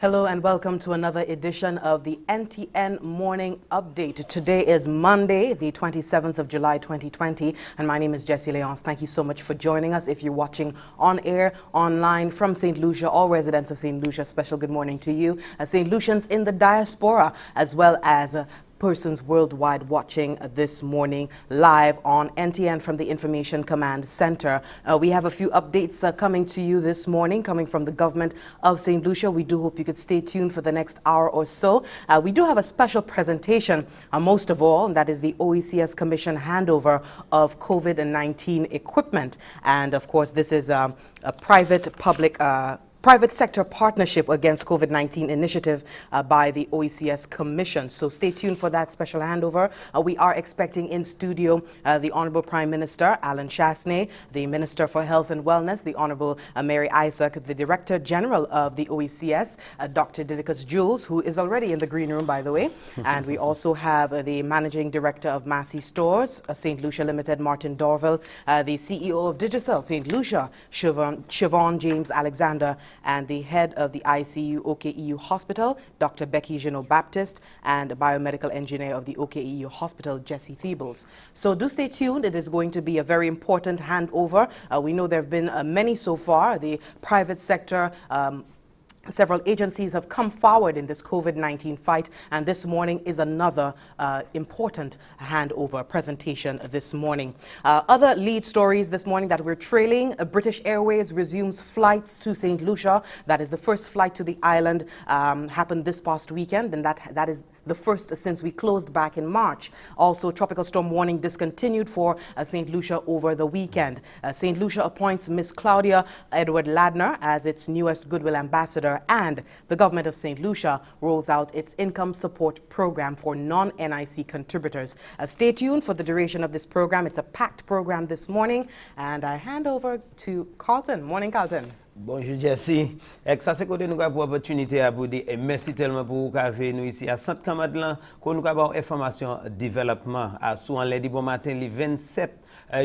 Hello and welcome to another edition of the NTN Morning Update. Today is Monday, the 27th of July, 2020, and my name is Jessie Leonce. Thank you so much for joining us. If you're watching on air, online, from St. Lucia, all residents of St. Lucia, special good morning to you. St. Lucians in the diaspora, as well as persons worldwide watching this morning live on NTN from the Information Command Center. We have a few updates coming to you this morning, coming from the government of St. Lucia. We do hope you could stay tuned for the next hour or so. We do have a special presentation, most of all, and that is the OECS Commission handover of COVID-19 equipment. And of course, this is a private sector partnership against COVID-19 initiative by the OECS Commission. So stay tuned for that special handover. We are expecting in studio the Honorable Prime Minister Alan Chasney, the Minister for Health and Wellness, the Honorable Mary Isaac, the Director General of the OECS, Dr. Didicus Jules, who is already in the green room, by the way. And we also have the Managing Director of Massey Stores, St. Lucia Limited, Martin Dorville, the CEO of Digicel, St. Lucia, Siobhan James Alexander, and the head of the ICU OKEU Hospital, Dr. Becky Junot-Baptiste, and biomedical engineer of the OKEU Hospital, Jesse Theebles. So do stay tuned. It is going to be a very important handover. We know there have been many so far. The private sector, several agencies have come forward in this COVID-19 fight, and this morning is another important handover presentation this morning. Other lead stories this morning that we're trailing: British Airways resumes flights to St. Lucia. That is the first flight to the island, happened this past weekend, and that is the first since we closed back in March. Also, tropical storm warning discontinued for St. Lucia over the weekend. St. Lucia appoints Miss Claudia Edward Ladner as its newest Goodwill Ambassador, and the government of St. Lucia rolls out its income support program for non-NIC contributors. Stay tuned for the duration of this program. It's a packed program this morning, and I hand over to Carlton. Morning, Carlton. Bonjour Jessie. Ça c'est côté nous avons opportunité à vous dire et merci tellement pour vous avez nous ici à Centre Camadlan qu'on nous avons information développement à sous en lundi bon matin le 27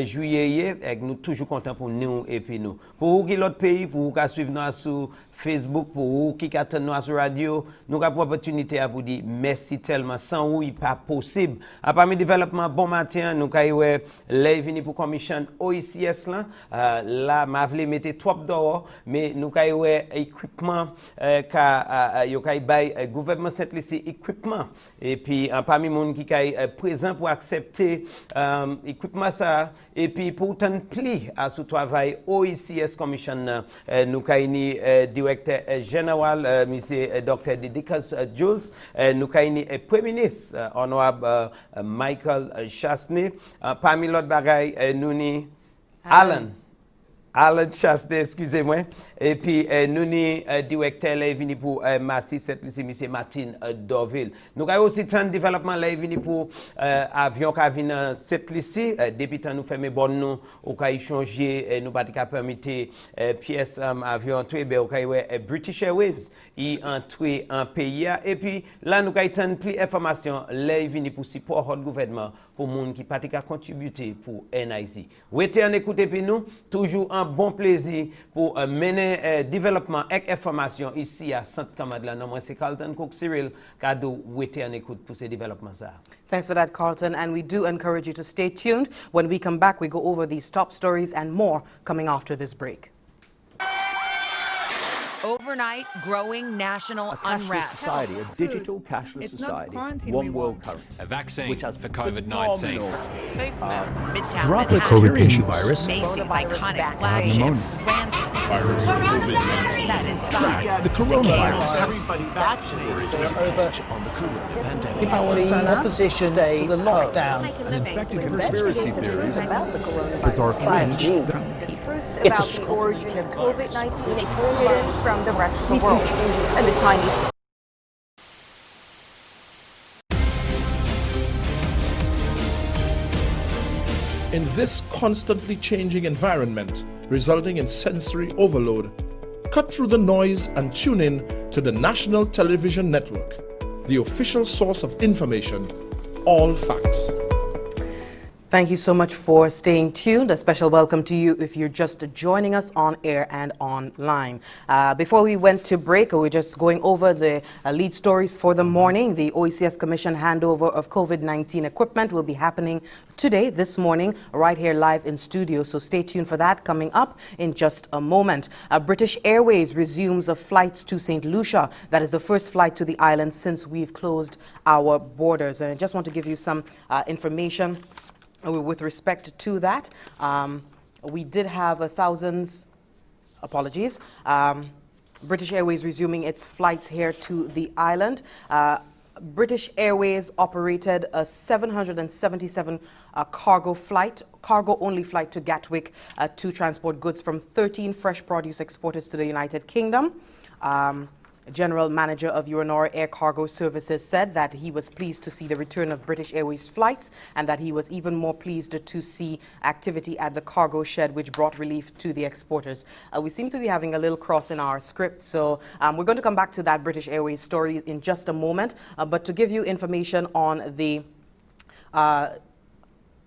juillet et nous toujours contents pour nous et puis nous. Pour vous qui l'autre pays pour vous qui suivre nous sur Facebook, pour vous qui attendent nous sur radio, nous avons opportunité à vous dire merci tellement. Sans vous, il n'est pas possible. À parmi développement bon matin, nous avons venu pour commission OECS là m'a voulu mettre trop dehors, mais nous avons équipement gouvernement cette lycée équipement et puis parmi monde qui est présent pour accepter équipement ça et puis pour tant pli à ce travail OECS commission nous avons directeur général, M. Dr. Didicus Jules, nous avons Premier ministre, honorable Michael Chasney. Parmi l'autre bagaille, nous avons Alan Chasney, excusez-moi. Et puis, nous avons directeur venu pour Massy, c'est M. Martin Dorville. Nous avons aussi tant de développement venu pour avion qui vient dans cette lycée. Depuis que nous faisons bon nous, on a échangé, nous avons permis pièces avion entrer, on a British Airways, y entrer en pays. Et puis, là, nous avons tant de informations venu pour support le gouvernement pour les gens qui peuvent contribuer pour NIC. Restez en écoute puis nous, toujours un bon plaisir pour mener développement et information ici à Centre Camadlan. Moi, c'est Carlton Cook Cyril, cadeau, restez en écoute pour ces développements. Thanks for that, Carlton, and we do encourage you to stay tuned. When we come back, we go over these top stories and more coming after this break. Overnight, growing national unrest. Society, a digital cashless society, one world currency. A vaccine for COVID-19. Droplets COVID virus. Macy's iconic flagship. Track the coronavirus. Everybody vaccinated on the corona pandemic. The opposition to the lockdown. An infected Conspiracy theories about the coronavirus. bizarre claims. The truth about the origin of COVID-19 hidden from the rest of the world. And the Chinese. In this constantly changing environment, resulting in sensory overload, cut through the noise and tune in to the National Television Network, the official source of information, all facts. Thank you so much for staying tuned. A special welcome to you if you're just joining us on air and online. Before we went to break, we're just going over the lead stories for the morning. The OECS Commission handover of COVID-19 equipment will be happening today, this morning, right here live in studio. So stay tuned for that coming up in just a moment. British Airways resumes flights to St. Lucia. That is the first flight to the island since we've closed our borders. And I just want to give you some information with respect to that. We did have British Airways resuming its flights here to the island. British Airways operated a 777 cargo-only flight to Gatwick to transport goods from 13 fresh produce exporters to the United Kingdom. General Manager of Euronor Air Cargo Services said that he was pleased to see the return of British Airways flights and that he was even more pleased to see activity at the cargo shed, which brought relief to the exporters. We seem to be having a little cross in our script, so we're going to come back to that British Airways story in just a moment. But to give you information on the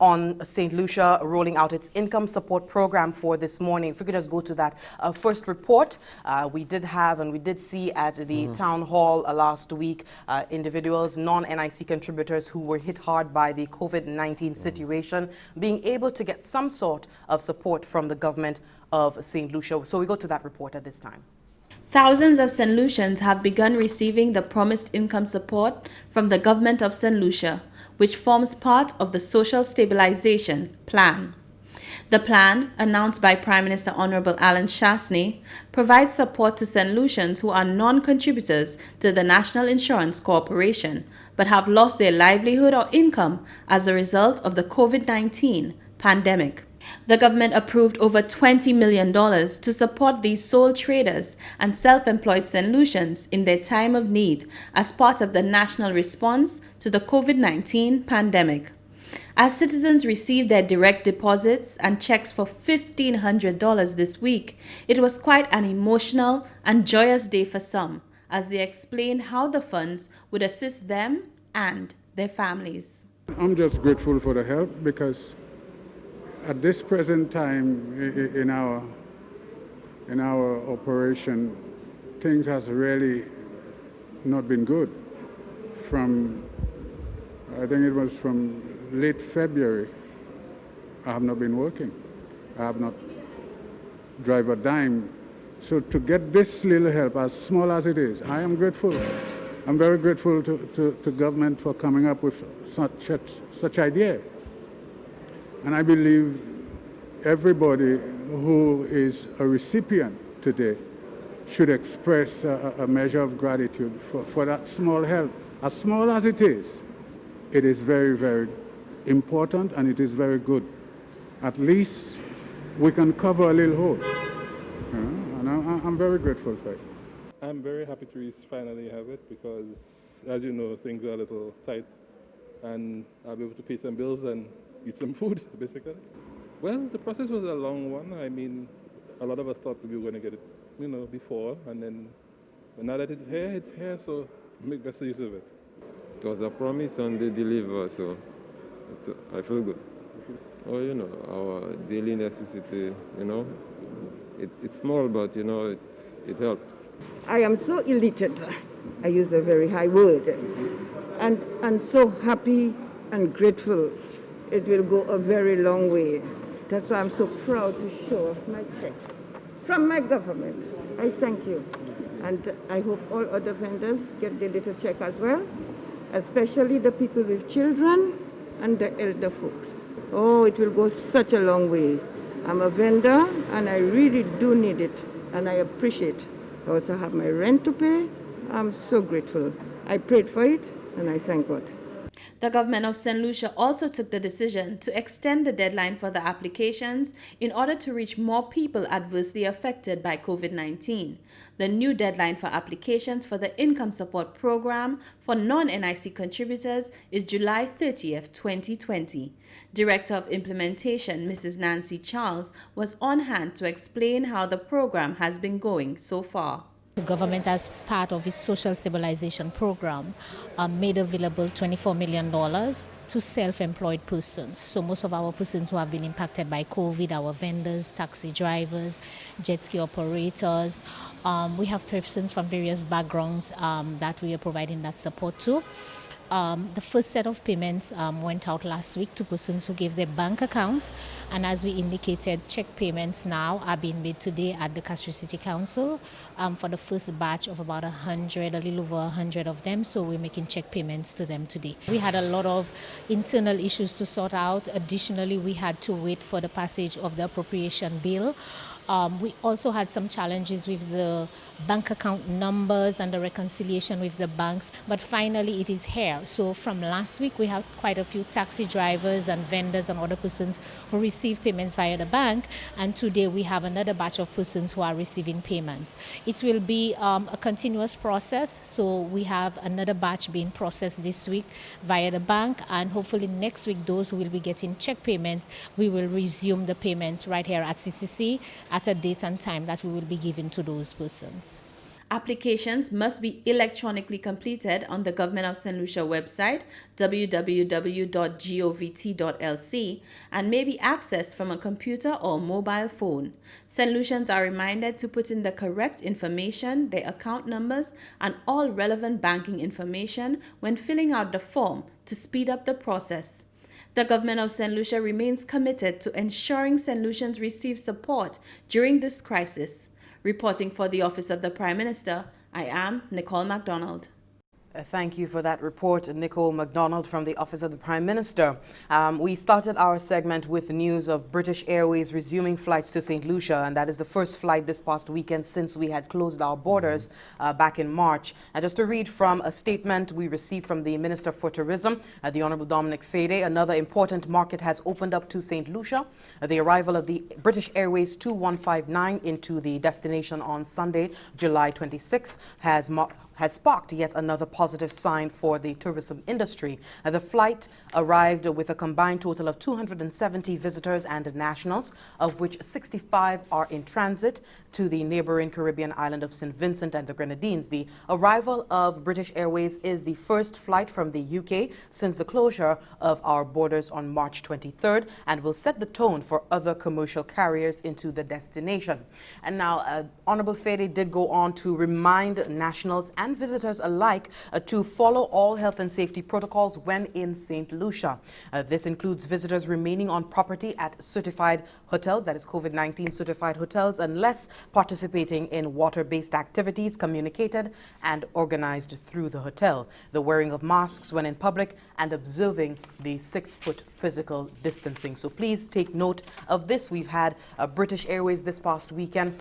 on St. Lucia rolling out its income support program for this morning. If we could just go to that first report, we did see at the town hall last week individuals, non-NIC contributors who were hit hard by the COVID-19 situation, being able to get some sort of support from the government of St. Lucia. So we go to that report at this time. Thousands of St. Lucians have begun receiving the promised income support from the government of St. Lucia, which forms part of the Social Stabilization Plan. The plan, announced by Prime Minister Honorable Alan Shasney, provides support to St. Lucians who are non-contributors to the National Insurance Corporation, but have lost their livelihood or income as a result of the COVID-19 pandemic. The government approved over $20 million to support these sole traders and self-employed St. Lucians in their time of need as part of the national response to the COVID-19 pandemic. As citizens received their direct deposits and checks for $1,500 this week, it was quite an emotional and joyous day for some, as they explained how the funds would assist them and their families. I'm just grateful for the help because at this present time in our operation, things has really not been good. I think it was from late February, I have not been working. I have not driven a dime. So to get this little help, as small as it is, I am grateful. I'm very grateful to government for coming up with such idea. And I believe everybody who is a recipient today should express a measure of gratitude for that small help. As small as it is very, very important and it is very good. At least we can cover a little hole. And I'm very grateful for it. I'm very happy to finally have it because, as you know, things are a little tight and I'll be able to pay some bills and eat some food, basically. Well, the process was a long one. I mean, a lot of us thought we were going to get it, before, and then now that it's here, so make best use of it. It was a promise and they deliver, so I feel good. Oh, our daily necessity, it's small, but, it helps. I am so elated, I use a very high word, and so happy and grateful. It will go a very long way. That's why I'm so proud to show my check from my government. I thank you. And I hope all other vendors get their little check as well, especially the people with children and the elder folks. Oh, it will go such a long way. I'm a vendor and I really do need it and I appreciate it. I also have my rent to pay. I'm so grateful. I prayed for it and I thank God. The government of St. Lucia also took the decision to extend the deadline for the applications in order to reach more people adversely affected by COVID-19. The new deadline for applications for the income support program for non-NIC contributors is July 30th, 2020. Director of Implementation, Mrs. Nancy Charles, was on hand to explain how the program has been going so far. The government, as part of its social stabilization program, made available $24 million to self-employed persons. So most of our persons who have been impacted by COVID, our vendors, taxi drivers, jet ski operators, we have persons from various backgrounds that we are providing that support to. The first set of payments went out last week to persons who gave their bank accounts, and as we indicated, check payments now are being made today at the Castro City Council for the first batch of about 100, a little over 100 of them, so we're making check payments to them today. We had a lot of internal issues to sort out. Additionally, we had to wait for the passage of the appropriation bill. We also had some challenges with the bank account numbers and the reconciliation with the banks, but finally it is here. So from last week, we have quite a few taxi drivers and vendors and other persons who receive payments via the bank, and today we have another batch of persons who are receiving payments. It will be a continuous process, so we have another batch being processed this week via the bank, and hopefully next week those who will be getting check payments, we will resume the payments right here at CCC at a date and time that we will be giving to those persons. Applications must be electronically completed on the Government of St. Lucia website, www.govt.lc, and may be accessed from a computer or mobile phone. St. Lucians are reminded to put in the correct information, their account numbers, and all relevant banking information when filling out the form to speed up the process. The Government of St. Lucia remains committed to ensuring St. Lucians receive support during this crisis. Reporting for the Office of the Prime Minister, I am Nicole MacDonald. Thank you for that report, Nicole MacDonald from the Office of the Prime Minister. We started our segment with news of British Airways resuming flights to St. Lucia, and that is the first flight this past weekend since we had closed our borders back in March. And just to read from a statement we received from the Minister for Tourism, the Honourable Dominic Fede, another important market has opened up to St. Lucia. The arrival of the British Airways 2159 into the destination on Sunday, July 26, has sparked yet another positive sign for the tourism industry. The flight arrived with a combined total of 270 visitors and nationals, of which 65 are in transit to the neighboring Caribbean island of St. Vincent and the Grenadines. The arrival of British Airways is the first flight from the UK since the closure of our borders on March 23rd and will set the tone for other commercial carriers into the destination. And now, Honourable Fede did go on to remind nationals and visitors alike to follow all health and safety protocols when in St. Lucia. This includes visitors remaining on property at certified hotels, that is COVID-19 certified hotels, unless participating in water-based activities communicated and organized through the hotel, the wearing of masks when in public, and observing the 6-foot physical distancing. So please take note of this. We've had British Airways this past weekend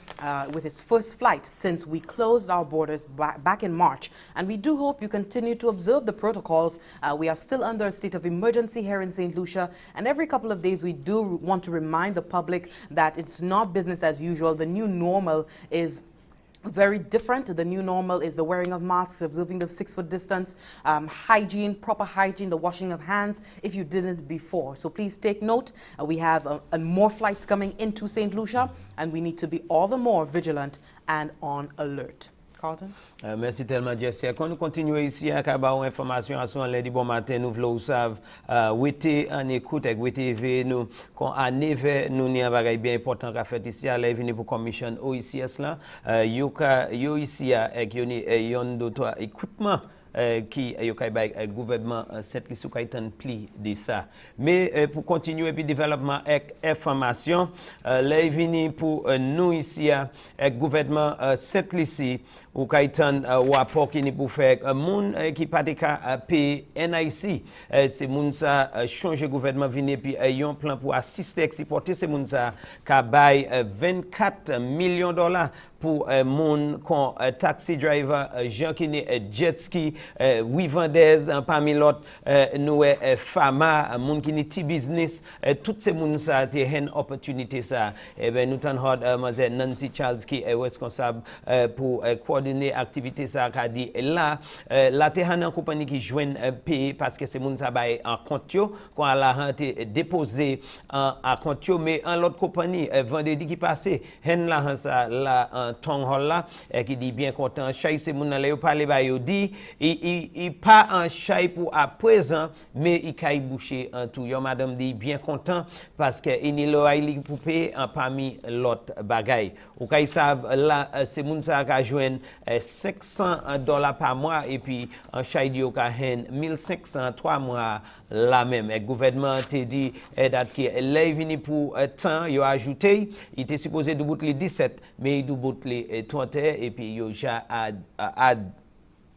with its first flight since we closed our borders back in March. And we do hope you continue to observe the protocols. We are still under a state of emergency here in St. Lucia, and every couple of days we do want to remind the public that it's not business as usual. The new normal is very different. The new normal is the wearing of masks, observing the 6-foot distance, hygiene, proper hygiene, the washing of hands if you didn't before. So please take note. We have more flights coming into St. Lucia, and we need to be all the more vigilant and on alert. Carlton? Merci tellement, Jessie. Quand nous continuons ici, à Kabao, information à son lundi bon matin, nous voulons savoir, ouété en écoute avec ouété nous, quand à 9h, nous n'y a pas bien important qu'à faire ici, à la venue pour commission OECS là, yo ici avec yon d'autres équipements qui est gouvernement cette liste qui est pli de ça. Mais pour continuer puis développement avec information, les vini pour nous ici avec gouvernement cette liste ou kaitan rapport qui ni pour faire moun qui pas de payer NIC, c'est moun ça changer gouvernement vini puis un plan pour assister exporter, c'est moun ça ka bay $24 millions pour moun kon taxi driver, gens qui ni jet ski, oui vendeuses parmi l'autre nous fama, moun qui ni ti business, toutes ces moun ça te une opportunité ça. Et ben nous t'en hard mademoiselle Nancy Charles qui est responsable pour coordination coordonner activité ça qu'a dit là la te une compagnie qui joine payer parce que c'est moun ça bail en compte yo quand la renté déposé à compte yo mais en l'autre compagnie vendredi qui passé hen la ça la en Tong Hall là qui dit bien content chay c'est moun là yo parler ba yo dit il pas en chay pour à présent mais il kay boucher en tout yo madame dit bien content parce que il est pour payer parmi l'autre bagay ou kay savent là c'est moun ça ka joine $500 par mois et puis en chay yo ka hen 1500 3 mois la même. Le gouvernement te dit date qui est venu pour temps, il a ajouté, il était supposé de bout les 17, mais il bout les 30 et puis il a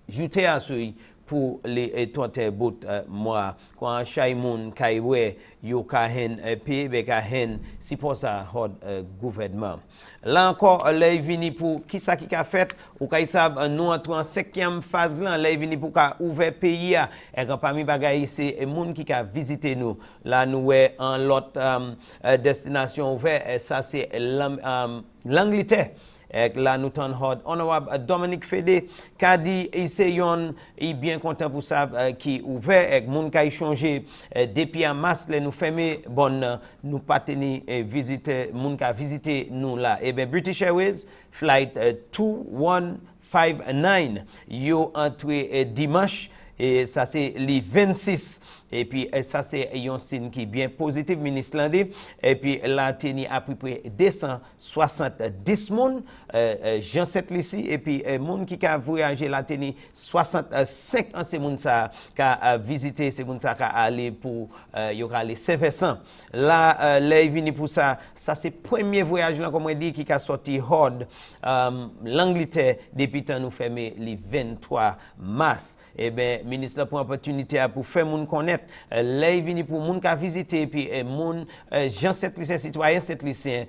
ajouté à ce pour les 30 bout mois. Quand chaque monde kaiwe yo ka hen paye be ka hen si pour ça hod gouvernement. Là encore les vini pour qui ça qui a fait ou kay savent nous entrons en 5e phase là les vini pour ka ouvert pays et quand parmi bagay c'est monde qui a visité nous là nous en l'autre destination ouvert ça c'est l'Angleterre. Là nous t'en hod honorable Dominique Fédé qui dit il bien content pour ça qui ouvert avec moun qui changé depuis en mars nous fermer bon nous pas tenir visiter moun qui visiter nous là et ben British Airways flight 2159 yo entré dimanche et ça c'est le 26 et puis ça c'est un signe qui est bien positif ministre landé et puis là teni à peu près 270 monde Jean 7 ici et puis monde qui a voyagé là teni 65 en ces monde ça qui a visité ces monde ça qui a aller pour y aura les Saint-Vincent là là vini pour ça c'est premier voyage là comme on dit qui a sorti horde l'Angleterre depuis temps nous fermer le 23 mars et ben ministre prend opportunité pour faire monde connaître les vini pour moun ka visiter puis moun Jean 7 lycéen citoyen 7 lycéen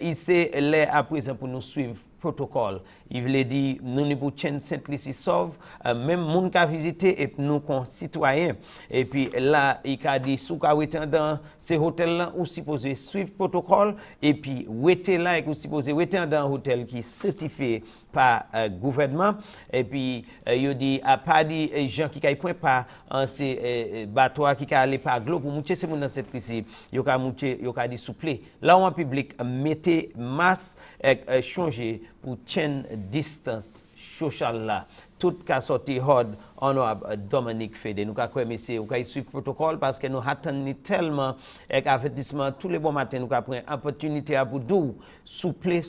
il c'est les à présent pour nous suivre protocole. Il veut dire nous ne pour chaîne Saint-Lucie sauve même moun ka visiter et nous concitoyens et puis là il a dit sous ka wete dans ces hôtels là ou supposé suivre protocole et puis wete là et ou supposé wete dans hôtel qui certifié par gouvernement et puis il dit a pas dit gens qui kay point pas en ces bateaux qui ka aller par glo pour monter ces moun dans cette ici yo ka monter yo ka dit souple là en public mettez masse changer pour chaîne distance social là tout ka sorti horde honorable Dominique Fédé nous ka quoi monsieur ou ka suivre protocole parce que nous attendons tellement avec avertissement tous les bons matins nous ka prendre opportunité à pour dou souple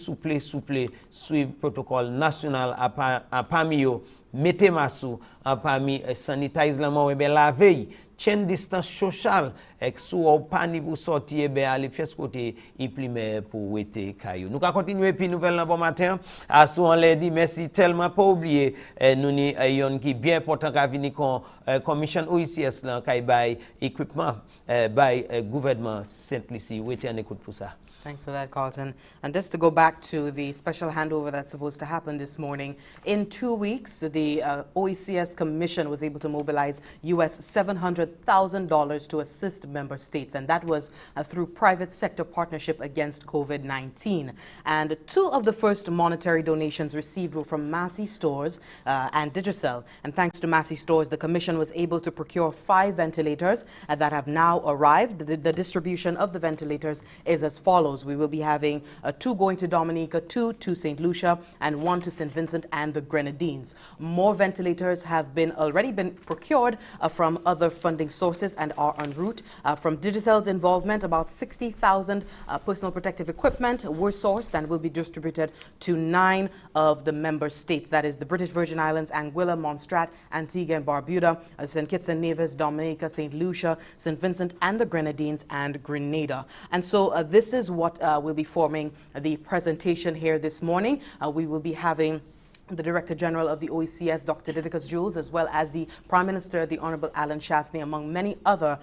suivre protocole national à parmi yo mettez masou à parmi sanitize la main et ben la veille chaîne distance sociale et sous au pas niveau sortir ben aller pièce côté il primaire pour wete caillou nous ka continuer puis nouvelle bon matin à sou on l'a dit merci tellement pas oublier nous ni yon qui bien important qu'a venir con commission OECS là kay bay équipement by gouvernement Saint-Lucie wete en écoute pour ça. Thanks for that, Carlton. And just to go back to the special handover that's supposed to happen this morning, in 2 weeks, the OECS Commission was able to mobilize US $700,000 to assist member states, and that was through private sector partnership against COVID-19. And 2 of the first monetary donations received were from Massey Stores and Digicel. And thanks to Massey Stores, the Commission was able to procure 5 ventilators that have now arrived. The distribution of the ventilators is as follows. We will be having 2 going to Dominica, 2 to St. Lucia, and 1 to St. Vincent and the Grenadines. More ventilators have already been procured from other funding sources and are en route. From Digicel's involvement, about 60,000 personal protective equipment were sourced and will be distributed to 9 of the member states. That is the British Virgin Islands, Anguilla, Montserrat, Antigua and Barbuda, St. Kitts and Nevis, Dominica, St. Lucia, St. Vincent and the Grenadines, and Grenada. And so this is what will be forming the presentation here this morning. We will be having the Director General of the OECS, Dr. Didicus Jules, as well as the Prime Minister, the Honorable Alan Shastney, among many other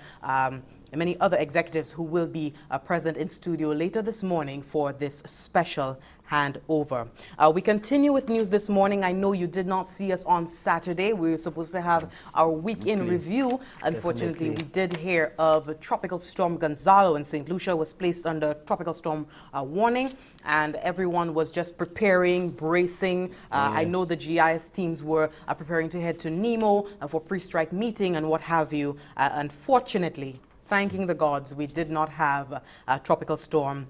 many other executives who will be present in studio later this morning for this special handover. We continue with news this morning. I know you did not see us on Saturday. We were supposed to have our week in review. Unfortunately, we did hear of Tropical Storm Gonzalo in St. Lucia was placed under tropical storm warning, and everyone was just preparing, bracing. I know the GIS teams were preparing to head to Nemo for pre-strike meeting and what have you. Unfortunately, thanking the gods, we did not have Tropical Storm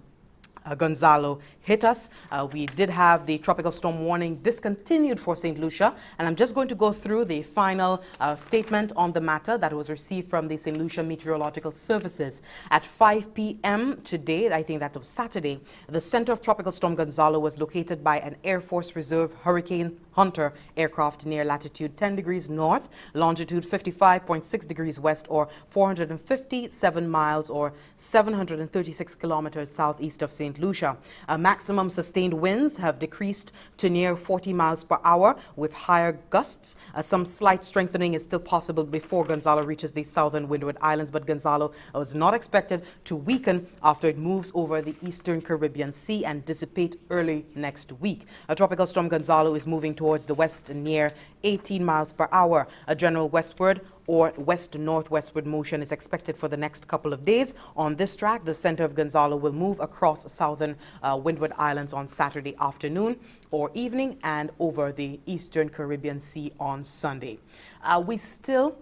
Gonzalo hit us. We did have the tropical storm warning discontinued for St. Lucia, and I'm just going to go through the final statement on the matter that was received from the St. Lucia Meteorological Services. At 5 p.m. today, I think that was Saturday, the center of Tropical Storm Gonzalo was located by an Air Force Reserve Hurricane Hunter aircraft near latitude 10 degrees north, longitude 55.6 degrees west, or 457 miles or 736 kilometers southeast of St. Lucia. Maximum sustained winds have decreased to near 40 miles per hour with higher gusts. Some slight strengthening is still possible before Gonzalo reaches the southern Windward Islands, but Gonzalo was not expected to weaken after it moves over the eastern Caribbean Sea and dissipate early next week. A tropical storm Gonzalo is moving towards the west near 18 miles per hour. A general westward or west-northwestward motion is expected for the next couple of days. On this track, the center of Gonzalo will move across southern Windward Islands on Saturday afternoon or evening and over the eastern Caribbean Sea on Sunday. We still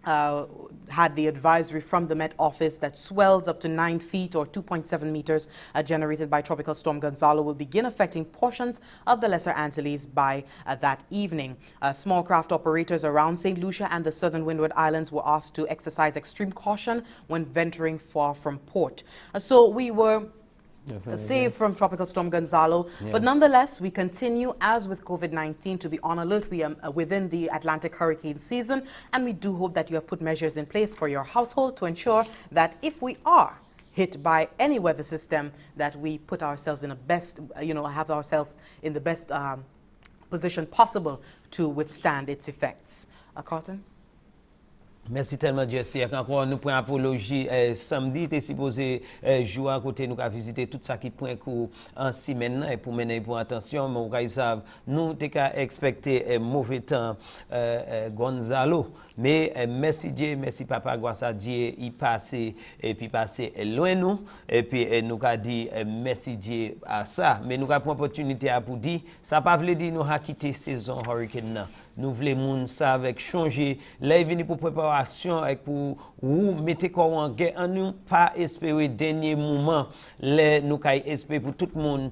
had the advisory from the Met Office that swells up to 9 feet or 2.7 meters generated by Tropical Storm Gonzalo will begin affecting portions of the Lesser Antilles by that evening. Small craft operators around St. Lucia and the southern Windward Islands were asked to exercise extreme caution when venturing far from port. So we were saved from Tropical Storm Gonzalo, but nonetheless, we continue, as with COVID-19, to be on alert. We are within the Atlantic hurricane season, and we do hope that you have put measures in place for your household to ensure that if we are hit by any weather system, that we put ourselves in the best, have ourselves in the best position possible to withstand its effects. Carlton? Merci tellement, Jessie. Encore, nous prenons apologie. Samedi, tu es supposé jouer à côté, nous avons visité tout ça qui point coup en semaine et pour mener pour attention. Mais nous avons expecté mauvais temps Gonzalo. Mais merci Dieu, merci Papa, grâce à Dieu, il passe et puis passé loin nous. Et puis nous avons dit merci Dieu à ça. Mais nous avons l'opportunité à pour dire, ça ne veut pas dire nous avons quitté saison hurricane. Nous voulons ça avec changer. Là, il vient pour préparation et pour ou mettre quoi en guerre. On nous pas espérer dernier moment. Là, nous avons espérer pour tout le monde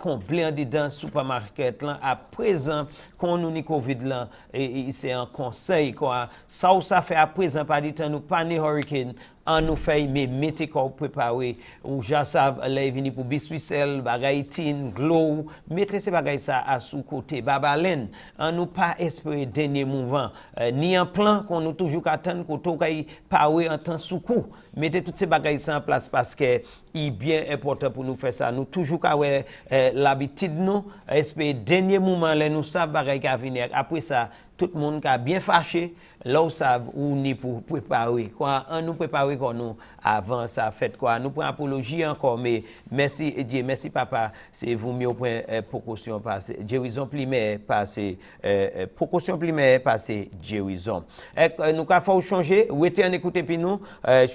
complet dedans supermarché là. À présent, quand nous ni Covid là, et c'est un conseil quoi. Ça fait à présent pas du temps nous pas ni hurricane. On nous fait mais mettez quoi préparer ou ja savent là venir pour biscuit bagay tin glow mettez ces bagay ça à sous côté babalen on nous pas espérer dernier mouvement ni un plan qu'on nous toujours attendre qu'on to kay parer en temps sous coup mettez toutes ces bagay ça en place parce que il bien important pour nous faire ça nous toujours l'habitude nous espérer dernier moment là nous ça bagay qui venir après ça tout le monde qui a bien fâché là où savent ou ni pour préparer quoi on nous préparer comme nous avant ça fait quoi nous prend apologie encore mais merci Dieu merci papa c'est vous mieux point précaution passer guérison primaire passer précaution primaire passer guérison nous ca faut changer retourner écouter puis nous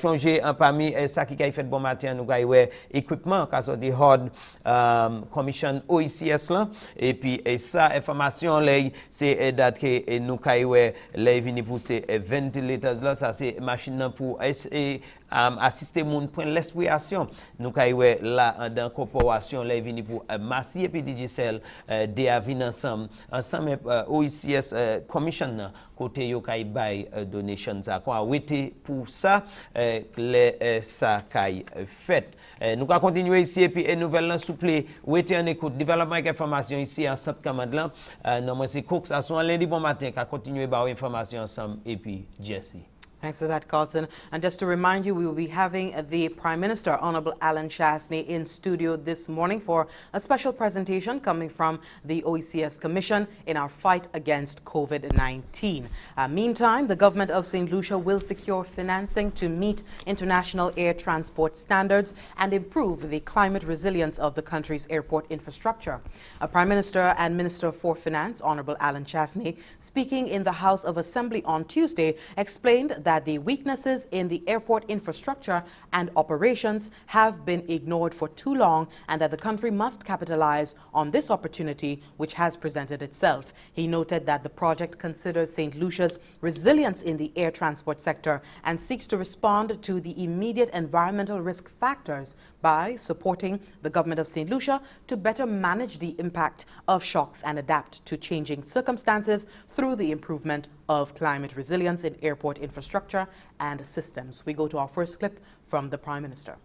changer en parmi ça qui a fait bon matin nous ga équipement ca so the hard commission OECS là et puis ça information là c'est date que nous ca là vini pour ces ventilators là ça c'est machine pour assister moun pour l'expiration nous ca là dans corporation là vini pour Massi et puis Digicel des avin ensemble OECS commission côté yo kay bay donation ça quoi wete pour ça les ça kay fait nous va continuer ici et puis nouvelle là souple wete en écoute développement information ici en centre commande là non moi c'est Cook ça sont lundi bon matin qu'a continuer ba information ensemble et puis Jesse Thanks for that, Carlton. And just to remind you, we will be having the Prime Minister, Honorable Alan Chasney, in studio this morning for a special presentation coming from the OECS Commission in our fight against COVID-19. Meantime, the government of St. Lucia will secure financing to meet international air transport standards and improve the climate resilience of the country's airport infrastructure. Prime Minister and Minister for Finance, Honorable Alan Chasney, speaking in the House of Assembly on Tuesday, explained that the weaknesses in the airport infrastructure and operations have been ignored for too long and that the country must capitalize on this opportunity which has presented itself. He noted that the project considers St. Lucia's resilience in the air transport sector and seeks to respond to the immediate environmental risk factors by supporting the government of St. Lucia to better manage the impact of shocks and adapt to changing circumstances through the improvement of climate resilience in airport infrastructure and systems. We go to our first clip from the Prime Minister.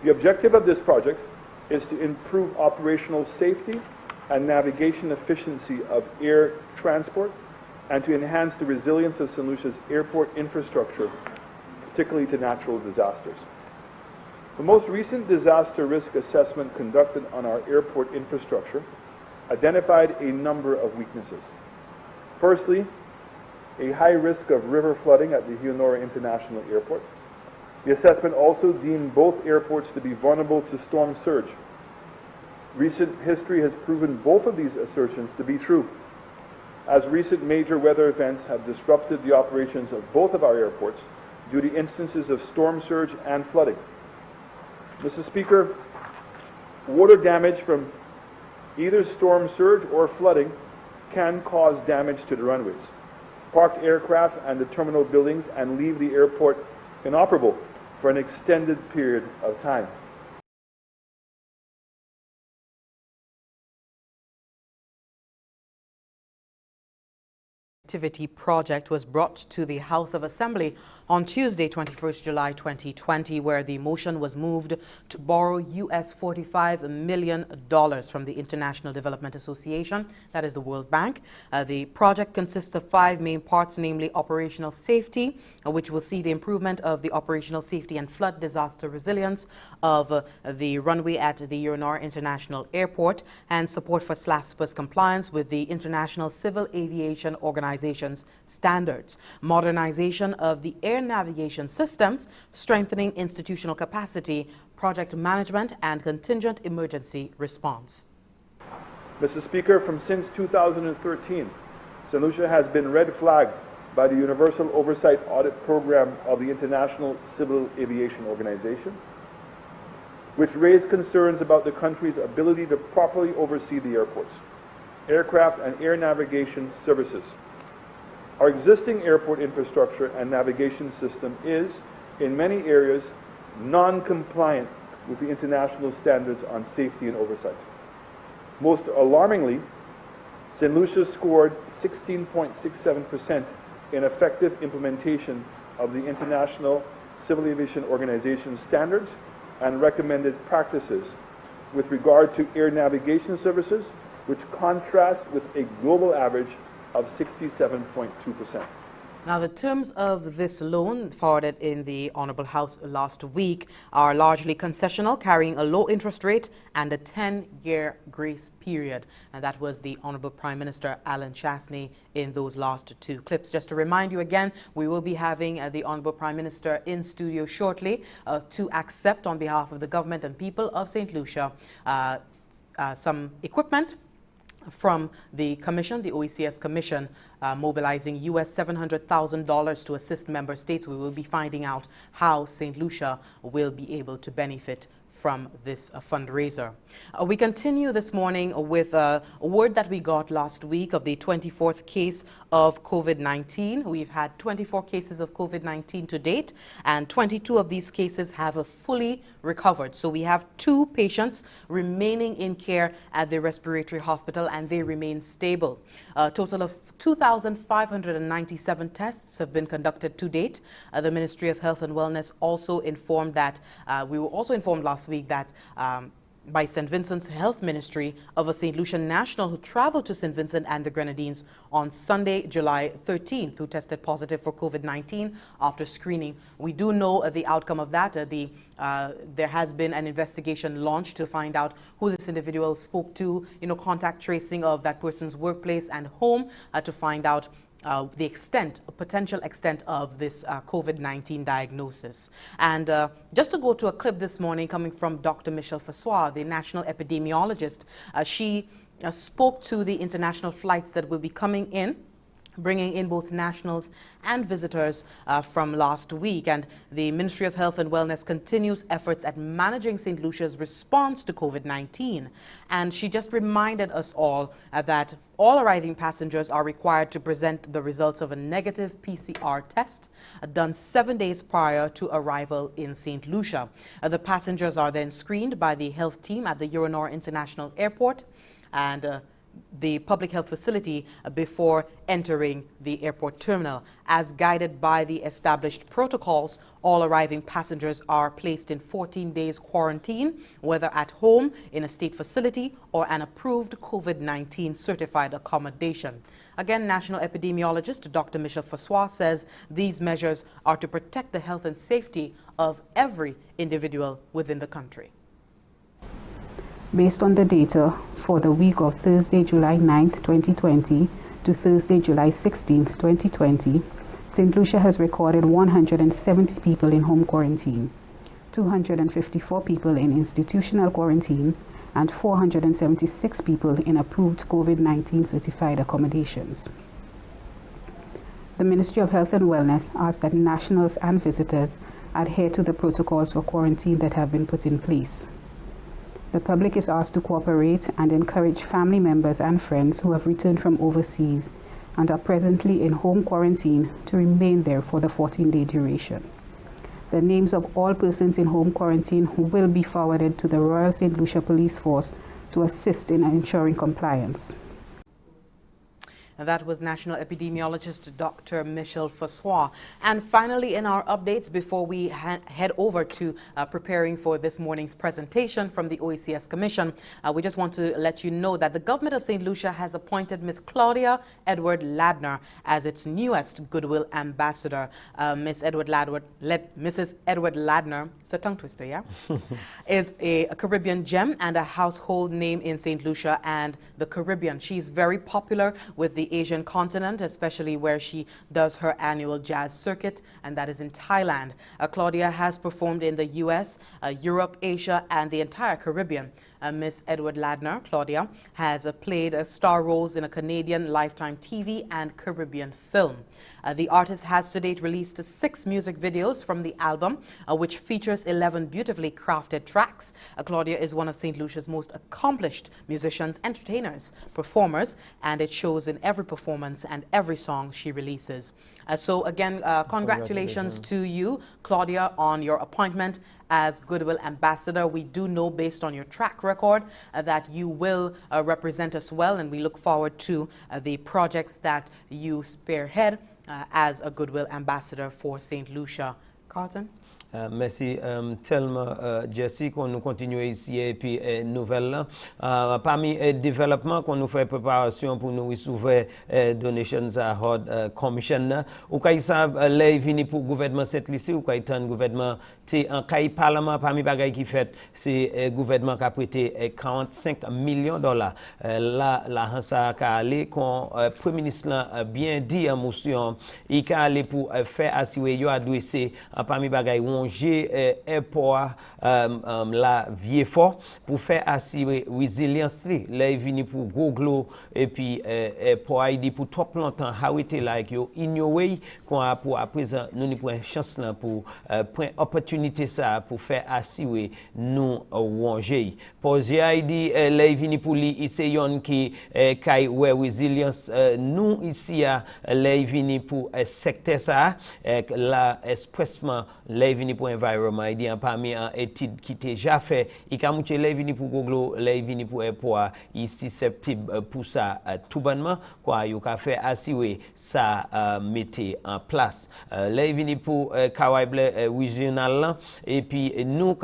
The objective of this project is to improve operational safety and navigation efficiency of air transport and to enhance the resilience of St. Lucia's airport infrastructure, particularly to natural disasters. The most recent disaster risk assessment conducted on our airport infrastructure identified a number of weaknesses. Firstly, a high risk of river flooding at the Leonora International Airport. The assessment also deemed both airports to be vulnerable to storm surge. Recent history has proven both of these assertions to be true, as recent major weather events have disrupted the operations of both of our airports due to instances of storm surge and flooding. Mr. Speaker, water damage from either storm surge or flooding can cause damage to the runways, parked aircraft and the terminal buildings, and leave the airport inoperable for an extended period of time. Activity project was brought to the House of Assembly on Tuesday, 21st July 2020, where the motion was moved to borrow US $45 million from the International Development Association, that is the World Bank. The project consists of 5 main parts, namely operational safety, which will see the improvement of the operational safety and flood disaster resilience of the runway at the Leonora International Airport, and support for SLASPA's compliance with the International Civil Aviation Organization's standards, modernization of the air navigation systems, strengthening institutional capacity, project management, and contingent emergency response. Mr. Speaker, since 2013, St. Lucia has been red flagged by the Universal Oversight Audit Program of the International Civil Aviation Organization, which raised concerns about the country's ability to properly oversee the airports, aircraft, and air navigation services. Our existing airport infrastructure and navigation system is, in many areas, non-compliant with the international standards on safety and oversight. Most alarmingly, St. Lucia scored 16.67% in effective implementation of the International Civil Aviation Organization standards and recommended practices with regard to air navigation services, which contrast with a global average of 67.2%. Now, the terms of this loan forwarded in the Honourable House last week are largely concessional, carrying a low interest rate and a 10-year grace period. And that was the Honourable Prime Minister Alan Chasney in those last 2 clips. Just to remind you again, we will be having the Honourable Prime Minister in studio shortly to accept on behalf of the government and people of St. Lucia some equipment from the Commission, the OECS Commission, mobilizing US $700,000 to assist member states. We will be finding out how St. Lucia will be able to benefit from this fundraiser. We continue this morning with a word that we got last week of the 24th case of COVID-19. We've had 24 cases of COVID-19 to date, and 22 of these cases have fully recovered. So we have 2 patients remaining in care at the respiratory hospital, and they remain stable. A total of 2,597 tests have been conducted to date. The Ministry of Health and Wellness also informed that, we were also informed last week that by St. Vincent's Health Ministry of a St. Lucia national who traveled to St. Vincent and the Grenadines on Sunday, July 13th, who tested positive for COVID-19 after screening. We do know the outcome of that. There has been an investigation launched to find out who this individual spoke to, contact tracing of that person's workplace and home to find out the potential extent of this COVID-19 diagnosis. And just to go to a clip this morning coming from Dr. Michelle Fassois, the national epidemiologist, she spoke to the international flights that will be coming in, bringing in both nationals and visitors from last week. And the Ministry of Health and Wellness continues efforts at managing St. Lucia's response to COVID-19. And she just reminded us all that all arriving passengers are required to present the results of a negative PCR test done 7 days prior to arrival in St. Lucia. The passengers are then screened by the health team at the Uranor International Airport and the public health facility before entering the airport terminal. As guided by the established protocols, all arriving passengers are placed in 14 days quarantine, whether at home, in a state facility, or an approved COVID-19 certified accommodation. Again, national epidemiologist Dr. Michelle Fassois says these measures are to protect the health and safety of every individual within the country. Based on the data for the week of Thursday, July 9th, 2020 to Thursday, July 16th, 2020, St. Lucia has recorded 170 people in home quarantine, 254 people in institutional quarantine, and 476 people in approved COVID-19 certified accommodations. The Ministry of Health and Wellness asks that nationals and visitors adhere to the protocols for quarantine that have been put in place. The public is asked to cooperate and encourage family members and friends who have returned from overseas and are presently in home quarantine to remain there for the 14-day duration. The names of all persons in home quarantine will be forwarded to the Royal St. Lucia Police Force to assist in ensuring compliance. And that was national epidemiologist Dr. Michelle Fassois. And finally, in our updates, before we head over to preparing for this morning's presentation from the OECS Commission, we just want to let you know that the government of St. Lucia has appointed Ms. Claudia Edward Ladner as its newest Goodwill Ambassador. Mrs. Edward Ladner, it's a tongue twister, yeah? is a Caribbean gem and a household name in St. Lucia and the Caribbean. She's very popular with the Asian continent, especially where she does her annual jazz circuit, and that is in Thailand. Claudia has performed in the US, Europe, Asia, and the entire Caribbean. Miss Edward Ladner, Claudia, has played star roles in a Canadian Lifetime TV and Caribbean film. The artist has to date released 6 music videos from the album, which features 11 beautifully crafted tracks. Claudia is one of St. Lucia's most accomplished musicians, entertainers, performers, and it shows in every performance and every song she releases. So again, congratulations to you, Claudia, on your appointment as Goodwill Ambassador. We do know, based on your track record, that you will represent us well, and we look forward to the projects that you spearhead as a Goodwill Ambassador for St. Lucia. Carlton? Merci tellement Jesse qu'on nous continue ici et puis nouvelle parmi développement qu'on nous fait préparation pour nous recevoir donations à Hard Commission ou quand ça les vini pour gouvernement cette lycée ou quand un gouvernement c'est en caille parlement parmi bagaille qui fait c'est gouvernement qui a prêté 45 millions $. Là ça a aller quand premier ministre bien dit en motion il a aller pour faire assurer yo adresser parmi bagaille j'ai airport la vieux fort pour faire assurer résilience les vini pour goglo et puis airport ID pour trop longtemps how it like you in your way qu'on a pour à présent nous ni point chance là pour point opportunité ça pour faire assurer nous wanger pour ID les vini pour li ici yon qui kai ouais résilience nous ici à les vini pour secteur ça la expressement les vini pour environnement il dit parmi un étude qui déjà fait il a monté les vini pour goglo les vini pour airport ici septembre pour ça tout bonnement quoi il a fait assurer ça mettre en place les vini pour Kawaii régional et puis nous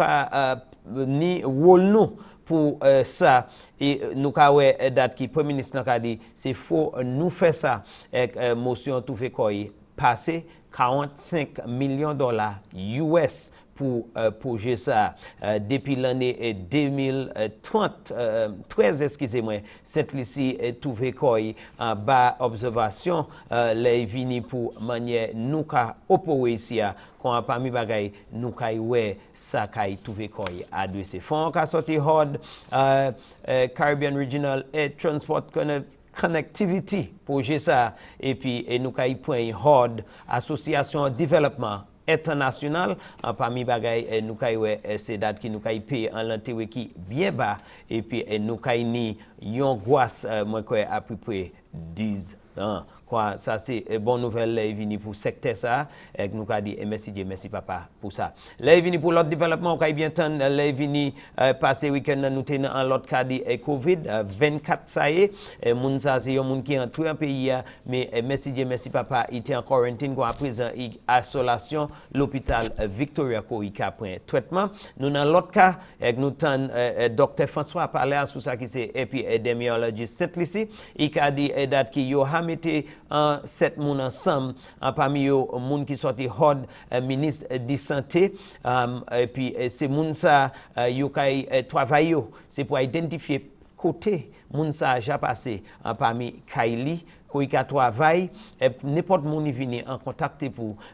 ni rôle nous pour ça et nous ka wè date qui premier ministre n'a dit c'est faut nous faire ça avec motion tout fait quoi passer 45 millions dollars US pour projet ça depuis l'année 2013 excusez-moi cette lycée trouvé quoi en bas observation les vini pour manière nous ka opposer ici quand parmi bagay nous ka ouais ça ka trouvé quoi adressé fond ka sorti hard Caribbean Regional Air Transport Connectivity projet ça et puis nous ka point hard association développement international parmi bagay nous kay c'est date qui nous kay paye en l'intérêt qui bien bas et puis nous kay ni yon gosse moi quoi à peu près 10 ans quoi ça c'est bonne nouvelle là vini pour secteur ça et nous ka dit merci Dieu merci papa pour ça là vini pour l'autre développement kay bien temps là vini passé week-end nous ten en l'autre cas dit Covid 24 ça y est moun ça c'est yon moun qui entré en pays mais merci Dieu merci papa il était en quarantaine quoi à présent isolation l'hôpital Victoria ko il a pris traitement nous dans l'autre cas nous ten docteur François parler sur ça qui c'est épidémiologiste Saint-Lucie il a dit date qui yo a metté en 7 moun ensemble parmi yo moun qui sorti horde ministre de santé et puis c'est moun ça yo kay travail c'est pour identifier côté moun ça ja passé parmi Kaili qui travaille n'importe moun vini en contact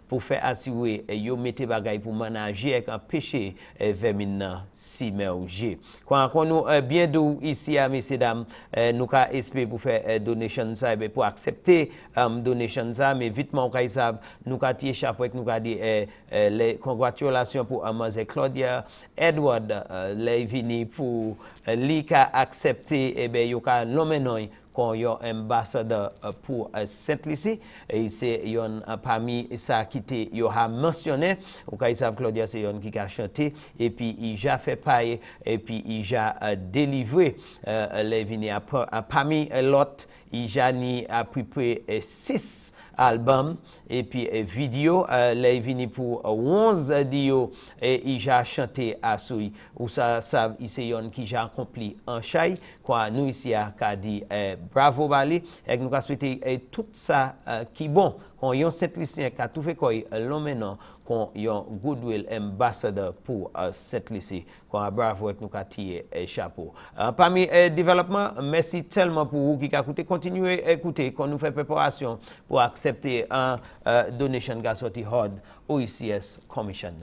pour faire assurer yo mette bagay pour manager avec un péché vers maintenant simerger quand nous bien dou ici à messieurs dames nous ka espérer pour faire donation ça pour accepter donation ça mais vitement kay ça nous ka tirer chapeau nous ka dit les congratulations pour mademoiselle Claudia Edward les vini pour li ka accepter et ben yo ka nommer qu'on y a ambassadeur pour Saint-Lucie et c'est yon parmi ça qui te yo a mentionné ou quand ils savent Claudia c'est yon qui a chanté et puis il a fait paille et puis il a délivré les vini parmi l'autre il a ni à peu près 6 albums et puis vidéo les vini pour 11 dio et il a chanté à souy ou ça c'est yon qui a accompli en chai quoi nous ici à dit bravo Bali et nous souhaiter tout ça qui bon quand yon cette lycée qui a tout fait quoi l'homme maintenant qu'on yon goodwill ambassador pour cette lycée qu'on bravo avec nous ka tirer chapeau parmi développement merci tellement pour vous qui a écouté continuez écouter quand nous fait préparation pour accepter un donation gas sorti hard OECS commission.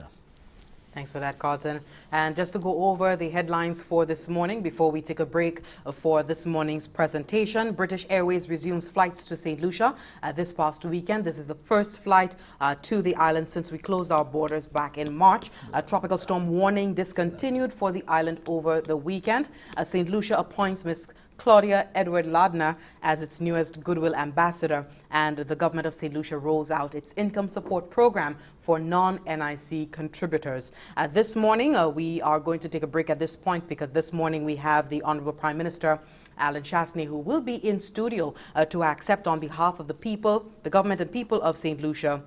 Thanks for that, Carlton. And just to go over the headlines for this morning before we take a break for this morning's presentation, British Airways resumes flights to St. Lucia this past weekend. This is the first flight to the island since we closed our borders back in March. A tropical storm warning discontinued for the island over the weekend. St. Lucia appoints Ms. Claudia Edward Ladner as its newest Goodwill Ambassador, and the government of St. Lucia rolls out its income support program for non-NIC contributors. This morning, we are going to take a break at this point because this morning we have the Honorable Prime Minister Alan Chasney, who will be in studio to accept on behalf of the people, the government and people of St. Lucia,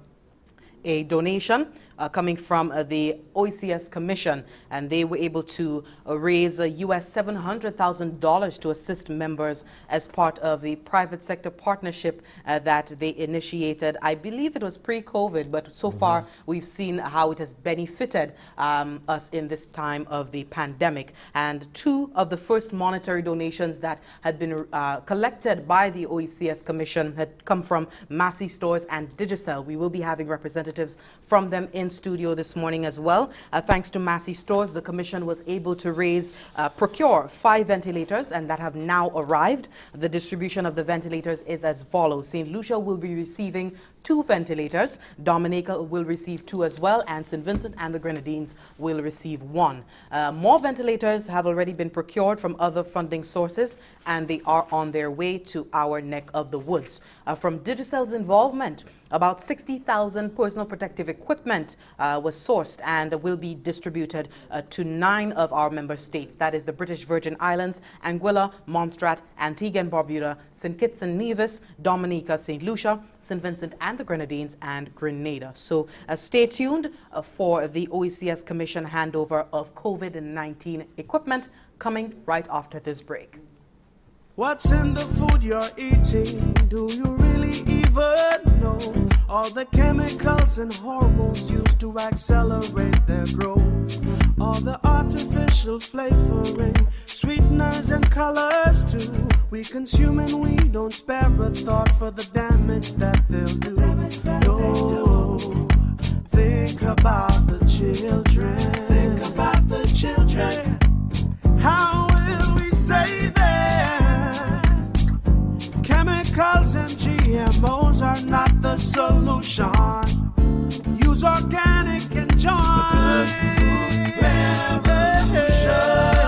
a donation coming from the OECS Commission, and they were able to raise US $700,000 to assist members as part of the private sector partnership that they initiated. I believe it was pre-COVID, but so far we've seen how it has benefited us in this time of the pandemic. And two of the first monetary donations that had been collected by the OECS Commission had come from Massey Stores and Digicel. We will be having representatives from them in studio this morning as well. Thanks to Massey Stores, the Commission was able to procure 5 ventilators, and that have now arrived. The distribution of the ventilators is as follows. St. Lucia will be receiving 2 ventilators, Dominica will receive 2 as well, and St. Vincent and the Grenadines will receive 1. More ventilators have already been procured from other funding sources, and they are on their way to our neck of the woods. From Digicel's involvement, about 60,000 personal protective equipment was sourced and will be distributed to 9 of our member states. That is the British Virgin Islands, Anguilla, Montserrat, Antigua and Barbuda, St. Kitts and Nevis, Dominica, St. Lucia, St. Vincent and the Grenadines and Grenada. So stay tuned for the OECS Commission handover of COVID-19 equipment coming right after this break. What's in the food you're eating? Do you really even know? All the chemicals and hormones used to accelerate their growth. All the artificial flavoring, sweeteners and colors too. We consume and we don't spare a thought for the damage that they'll do. No, think about the children. Think about the children. How will we save them? Chemicals and GMOs are not the solution. Use organic and join.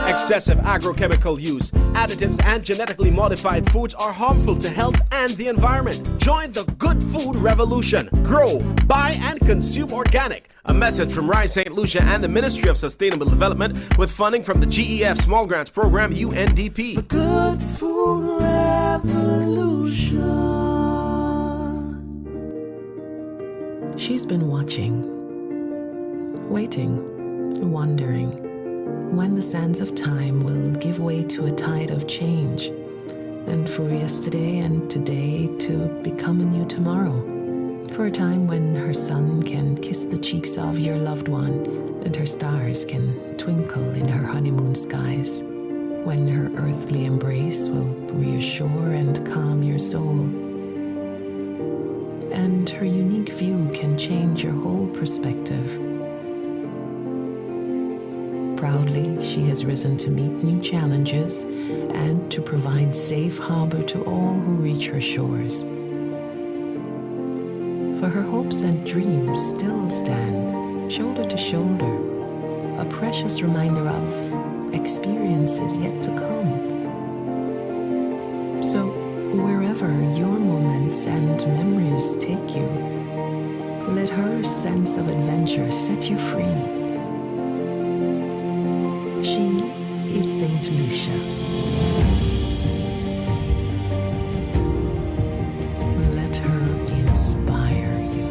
Excessive agrochemical use, additives, and genetically modified foods are harmful to health and the environment. Join the good food revolution. Grow, buy, and consume organic. A message from Rise St. Lucia and the Ministry of Sustainable Development with funding from the GEF Small Grants Program, UNDP. The good food revolution. She's been watching, waiting, wondering when the sands of time will give way to a tide of change, and for yesterday and today to become a new tomorrow. For a time when her sun can kiss the cheeks of your loved one and her stars can twinkle in her honeymoon skies. When her earthly embrace will reassure and calm your soul. And her unique view can change your whole perspective. Proudly, she has risen to meet new challenges and to provide safe harbor to all who reach her shores. For her hopes and dreams still stand shoulder to shoulder, a precious reminder of experiences yet to come. So, wherever your moments and memories take you, let her sense of adventure set you free. She is St. Lucia. Let her inspire you.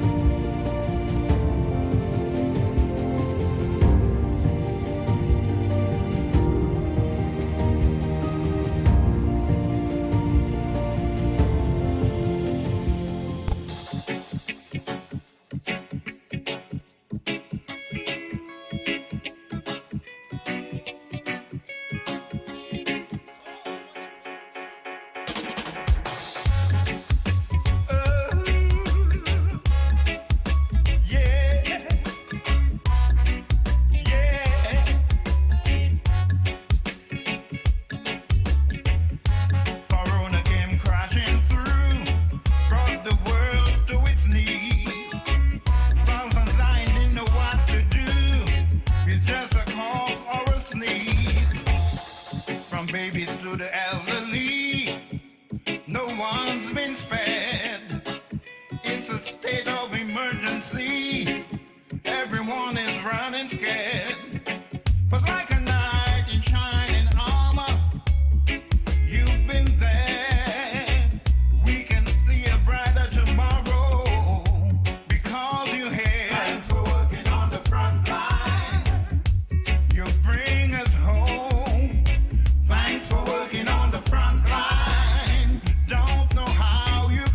Thanks for working on the front line. Don't know how you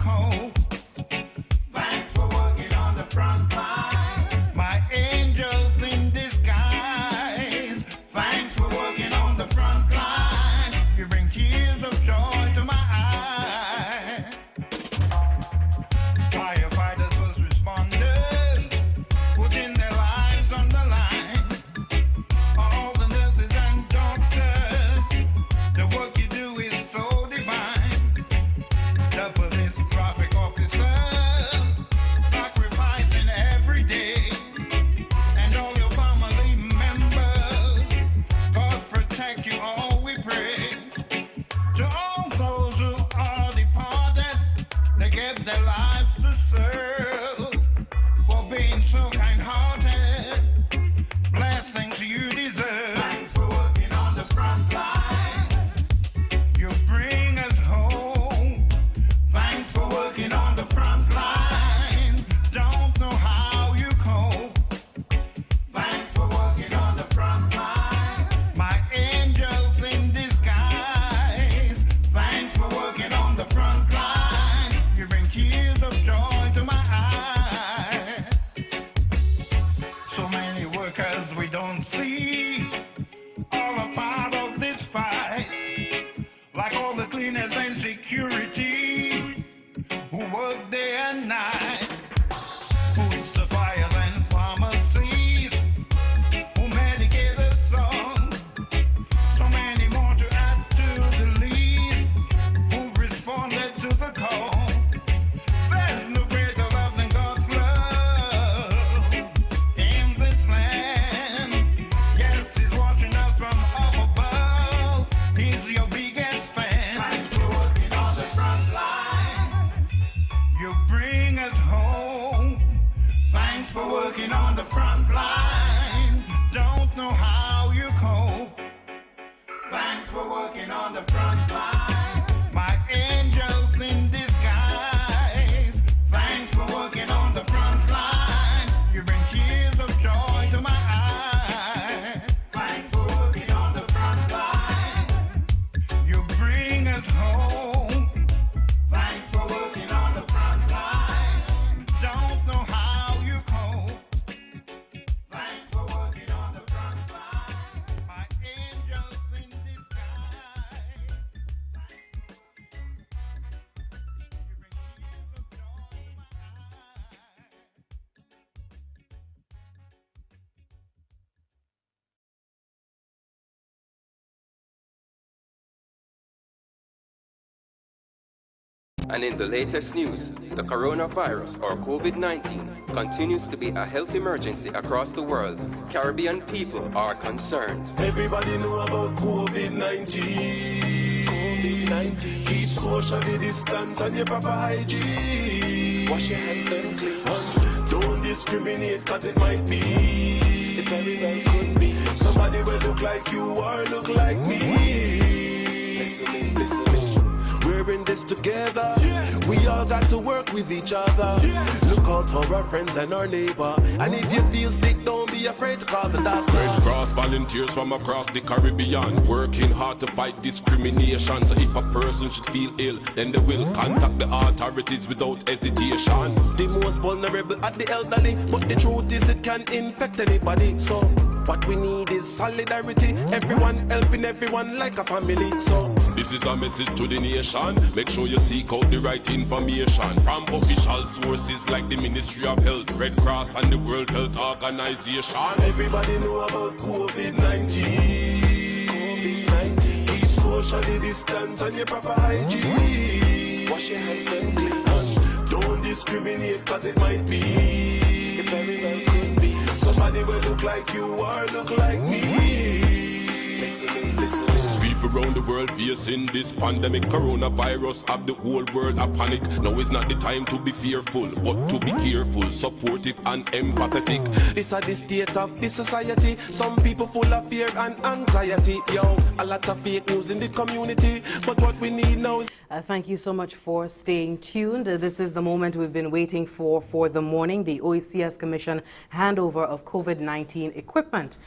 on the front line. My angels in disguise. Thanks for working on the front line. You bring tears of joy to my eyes. Thanks for working on the front line. You bring us home. Thanks for working on the front line. Don't know how you cope. Thanks for working on the front line. My angels in disguise. And in the latest news, the coronavirus, or COVID-19, continues to be a health emergency across the world. Caribbean people are concerned. Everybody know about COVID-19. COVID-19. Keep socially distance and your proper hygiene. Wash your hands then clean. And don't discriminate, cause it might be. It very well could be. Somebody will look like you or look like me. Listening, listening. We're in this together. Yeah. We all got to work with each other. Yeah. Look out for our friends and our neighbor. And if you feel sick, don't be afraid to call the doctor. Red Cross volunteers from across the Caribbean, working hard to fight discrimination. So if a person should feel ill, then they will contact the authorities without hesitation. The most vulnerable are the elderly, but the truth is it can infect anybody. So what we need is solidarity. Everyone helping everyone like a family. So this is a message to the nation. Make sure you seek out the right information from official sources like the Ministry of Health, Red Cross and the World Health Organization. Everybody know about COVID-19. COVID-19. Keep socially distance and your proper hygiene. Wash your hands then clean. And don't discriminate, cause it might be. It very well could be. Somebody will look like you or look like me. Listening, listening. People around the world facing this pandemic. Coronavirus have the whole world a panic. Now is not the time to be fearful, but to be careful, supportive and empathetic. This is the state of the society. Some people full of fear and anxiety. Yo, a lot of fake news in the community. But what we need now is... Thank you so much for staying tuned. This is the moment we've been waiting for the morning, the OECS Commission handover of COVID-19 equipment.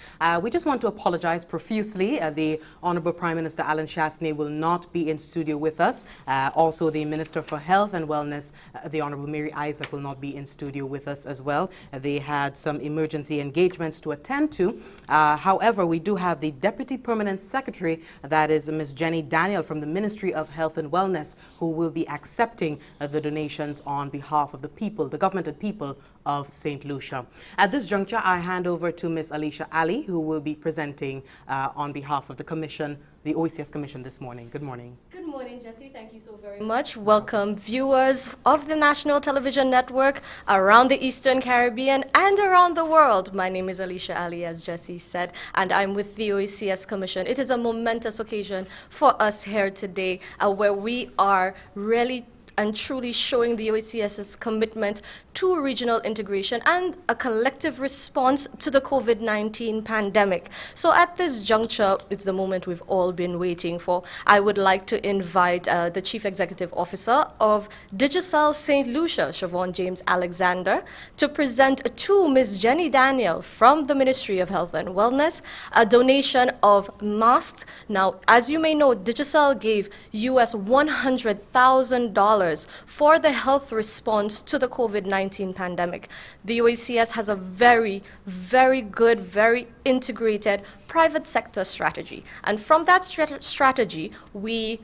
We just want to apologize profusely. The Honorable Prime Minister Alan Shasney will not be in studio with us. Also, the Minister for Health and Wellness, the Honorable Mary Isaac, will not be in studio with us as well. They had some emergency engagements to attend to. However, we do have the Deputy Permanent Secretary, that is Ms. Jenny Daniel from the Ministry of Health and Wellness, who will be accepting the donations on behalf of the people, the government and people of St. Lucia. At this juncture, I hand over to Ms. Alicia Ali, who will be presenting on behalf of the Commission, the OECS Commission this morning. Good morning. Good morning, Jessie. Thank you so very much. Welcome, viewers of the National Television Network around the Eastern Caribbean and around the world. My name is Alicia Ali, as Jessie said, and I'm with the OECS Commission. It is a momentous occasion for us here today, where we are really and truly showing the OECS's commitment to regional integration and a collective response to the COVID-19 pandemic. So at this juncture, it's the moment we've all been waiting for. I would like to invite the Chief Executive Officer of Digicel St. Lucia, Siobhan James Alexander, to present to Ms. Jenny Daniel from the Ministry of Health and Wellness a donation of masks. Now, as you may know, Digicel gave US $100,000 for the health response to the COVID-19 pandemic. The OECS has a very, very good, very integrated private sector strategy. And from that strategy, we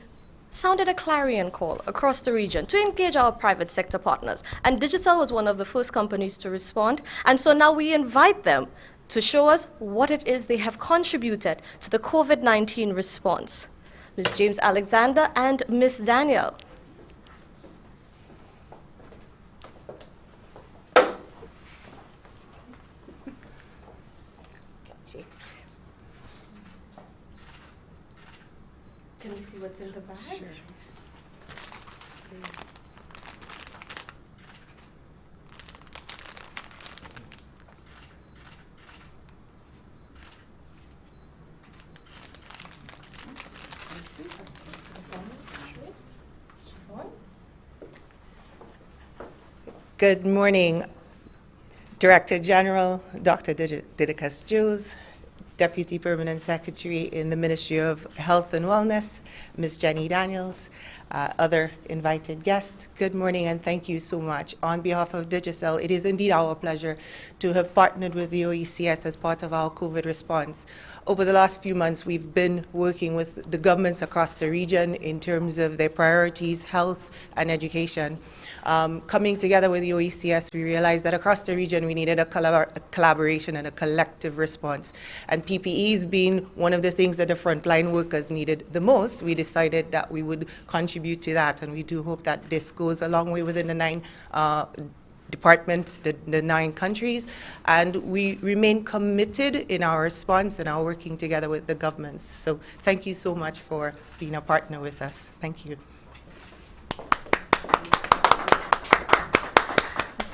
sounded a clarion call across the region to engage our private sector partners. And Digicel was one of the first companies to respond. And so now we invite them to show us what it is they have contributed to the COVID-19 response. Ms. James Alexander and Ms. Daniel. Can we see what's in the bag? Sure. Please. Good morning, Director General Dr. Didicus Jules, Deputy Permanent Secretary in the Ministry of Health and Wellness, Ms. Jenny Daniels, other invited guests. Good morning and thank you so much. On behalf of Digicel, it is indeed our pleasure to have partnered with the OECS as part of our COVID response. Over the last few months, we've been working with the governments across the region in terms of their priorities, health and education. Coming together with the OECS, we realized that across the region we needed a collaboration and a collective response. And PPEs being one of the things that the frontline workers needed the most, we decided that we would contribute to that. And we do hope that this goes a long way within the 9 departments, the 9 countries. And we remain committed in our response and our working together with the governments. So thank you so much for being a partner with us. Thank you.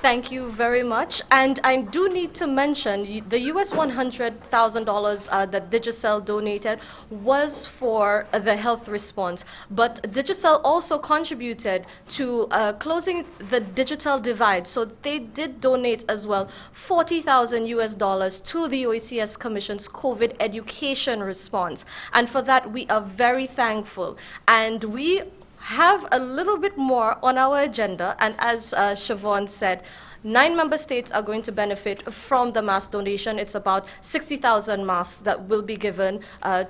Thank you very much. And I do need to mention the US $100,000 that Digicel donated was for the health response. But Digicel also contributed to closing the digital divide. So they did donate as well $40,000 US to the OECS Commission's COVID education response. And for that, we are very thankful. And we have a little bit more on our agenda, and as Siobhan said, 9 member states are going to benefit from the mask donation. It's about 60,000 masks that will be given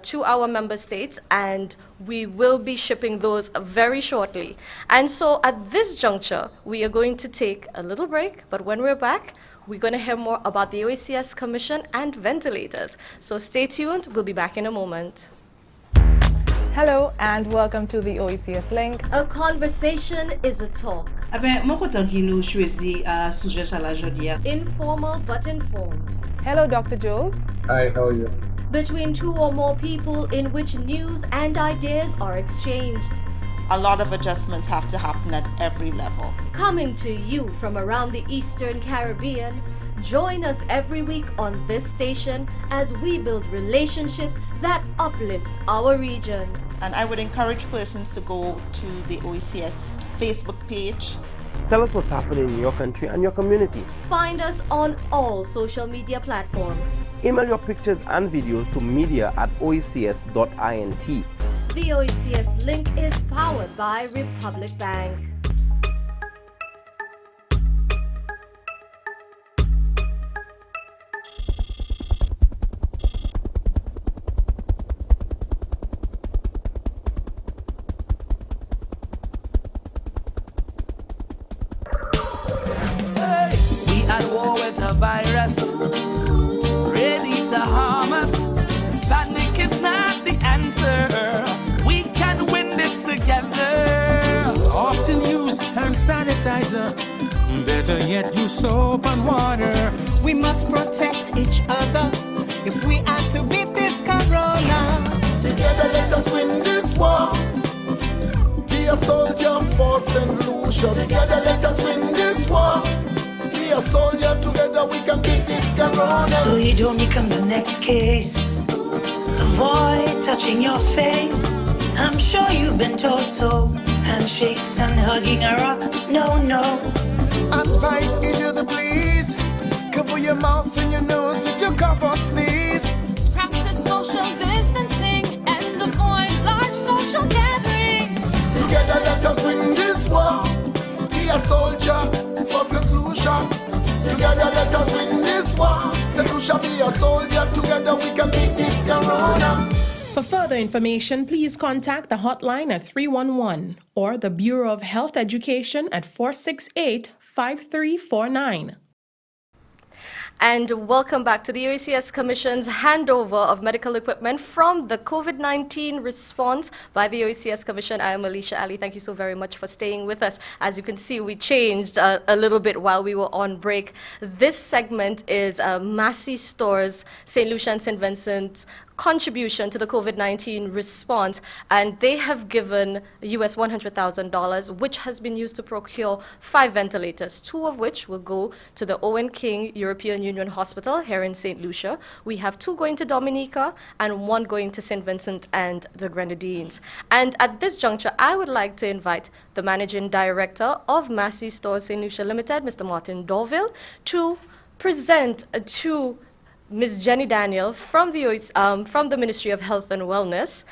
to our member states, and we will be shipping those very shortly. And so at this juncture, we are going to take a little break, but when we're back, we're going to hear more about the OECS Commission and ventilators. So stay tuned, we'll be back in a moment. Hello and welcome to the OECS Link. A conversation is a talk. Informal but informed. Hello, Dr. Jules. Hi, how are you? Between 2 or more people in which news and ideas are exchanged. A lot of adjustments have to happen at every level. Coming to you from around the Eastern Caribbean, join us every week on this station as we build relationships that uplift our region. And I would encourage persons to go to the OECS Facebook page. Tell us what's happening in your country and your community. Find us on all social media platforms. Email your pictures and videos to media@oecs.int. The OECS Link is powered by Republic Bank. At war with a virus, ready to harm us. Panic is not the answer. We can win this together. Often use hand sanitizer. Better yet, use soap and water. We must protect each other if we are to beat this corona. Together let us win this war. Be a soldier for St. Lucia. Together let us win this war. Be a soldier, together we can beat this corona. So you don't become the next case. Avoid touching your face. I'm sure you've been told so. Handshakes and hugging are up. No, no. Advice is you the please. Cover your mouth and your nose if you cough or sneeze. Practice social distancing and avoid large social gatherings. Together let us win this war. Be a soldier for St. Lucia. Together let us win this war. St. Lucia, be a soldier. Together we can beat this corona. For further information, please contact the hotline at 311 or the Bureau of Health Education at 468-5349. And welcome back to the OECS Commission's handover of medical equipment from the COVID-19 response by the OECS Commission. I am Lucia. Thank you so very much for staying with us. As you can see, we changed a little bit while we were on break. This segment is Massey Stores, St. Lucia and St. Vincent contribution to the COVID-19 response, and they have given US $100,000, which has been used to procure 5 ventilators, 2 of which will go to the Owen King European Union Hospital here in St. Lucia. We have 2 going to Dominica and 1 going to St. Vincent and the Grenadines. And at this juncture, I would like to invite the Managing Director of Massey Stores St. Lucia Limited, Mr. Martin Dorville, to present to Ms. Jenny Daniel from the Ministry of Health and Wellness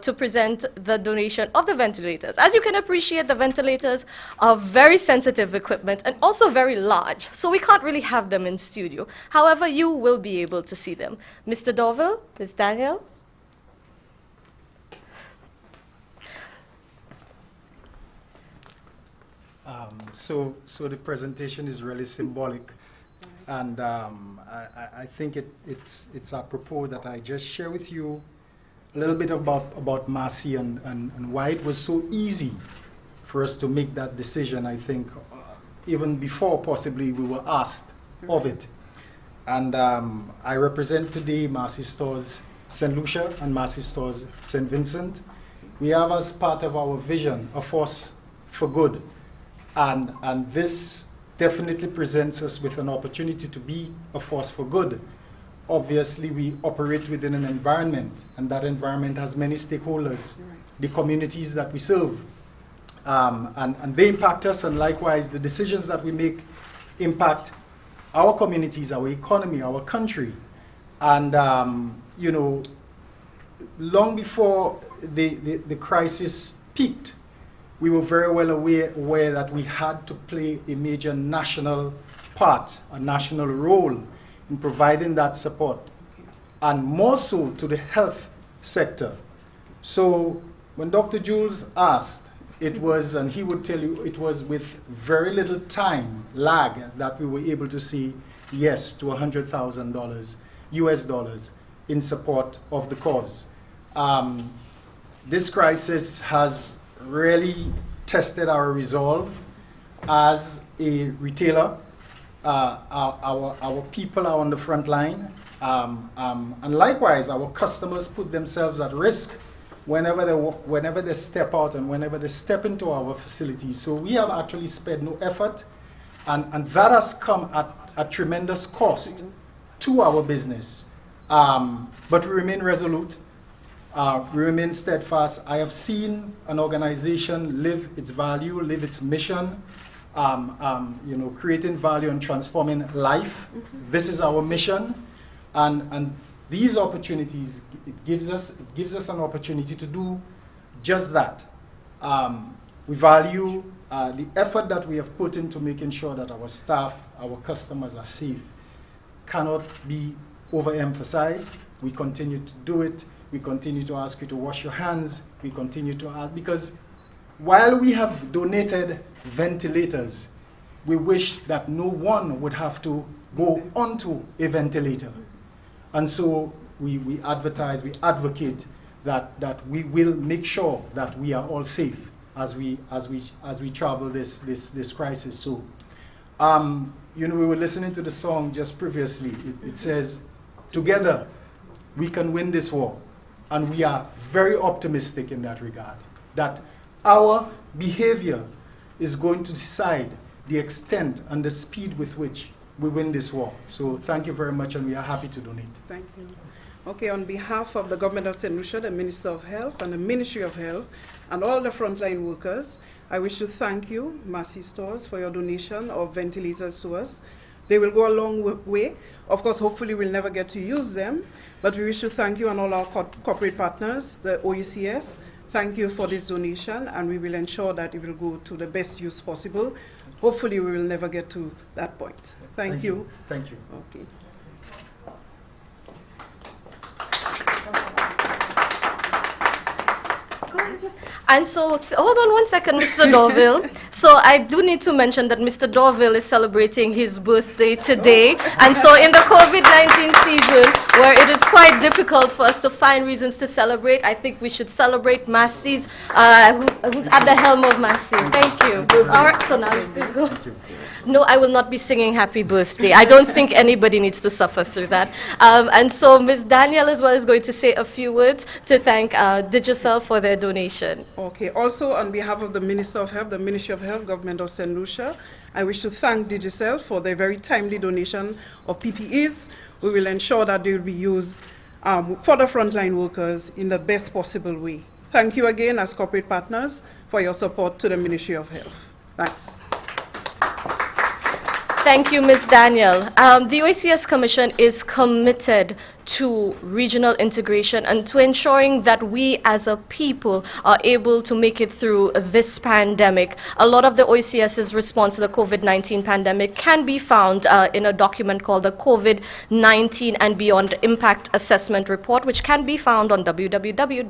to present the donation of the ventilators. As you can appreciate, the ventilators are very sensitive equipment and also very large, so we can't really have them in studio. However, you will be able to see them. Mr. Dorville, Ms. Daniel. So the presentation is really symbolic. And I think it's apropos that I just share with you a little bit about Massey and why it was so easy for us to make that decision, I think, even before possibly we were asked of it. And I represent today Massey Stores St. Lucia and Massey Stores St. Vincent. We have as part of our vision a force for good. And this definitely presents us with an opportunity to be a force for good. Obviously, we operate within an environment, and that environment has many stakeholders, the communities that we serve. And they impact us, and likewise, the decisions that we make impact our communities, our economy, our country. And, you know, long before the crisis peaked, we were very well aware that we had to play a major national part, a national role in providing that support, and more so to the health sector. So when Dr. Jules asked, it was, and he would tell you, it was with very little time lag that we were able to say yes to $100,000 US dollars in support of the cause. This crisis has really tested our resolve as a retailer. Our people are on the front line, and likewise our customers put themselves at risk whenever they step out and whenever they step into our facilities. So we have actually spared no effort, and that has come at a tremendous cost to our business. But we remain resolute. We remain steadfast. I have seen an organization live its value, live its mission, you know, creating value and transforming life. This is our mission, and these opportunities, it gives us an opportunity to do just that. We value the effort that we have put into making sure that our staff, our customers are safe. Cannot be overemphasized. We continue to do it. We continue to ask you to wash your hands. We continue to ask, because while we have donated ventilators, we wish that no one would have to go onto a ventilator. And so we advertise, we advocate that we will make sure that we are all safe as we travel this crisis. So, you know, we were listening to the song just previously. It says, "Together we can win this war." And we are very optimistic in that regard, that our behavior is going to decide the extent and the speed with which we win this war. So thank you very much, and we are happy to donate. Thank you. Okay, on behalf of the Government of St. Lucia, the Minister of Health, and the Ministry of Health, and all the frontline workers, I wish to thank you, Massey Stores, for your donation of ventilators to us. They will go a long way. Of course, hopefully we'll never get to use them, but we wish to thank you and all our corporate partners, the OECS. Thank you for this donation, and we will ensure that it will go to the best use possible. Hopefully we will never get to that point. Thank you. Thank you. Okay. And so, hold on one second, Mr. Dorville. So I do need to mention that Mr. Dorville is celebrating his birthday today. And so in the COVID-19 season, where it is quite difficult for us to find reasons to celebrate, I think we should celebrate Massey's, who's at the helm of Massey. Thank you. All right, so now we go. No, I will not be singing happy birthday. I don't think anybody needs to suffer through that. And so Ms. Danielle as well is going to say a few words to thank Digicel for their donation. Okay, also on behalf of the Minister of Health, the Ministry of Health, Government of St. Lucia, I wish to thank Digicel for their very timely donation of PPEs. We will ensure that they will be used for the frontline workers in the best possible way. Thank you again as corporate partners for your support to the Ministry of Health. Thanks. Thank you, Ms. Danielle. The OECS Commission is committed to regional integration and to ensuring that we as a people are able to make it through this pandemic. A lot of the OECS's response to the COVID-19 pandemic can be found in a document called the COVID-19 and Beyond Impact Assessment Report, which can be found on www.oecs.int.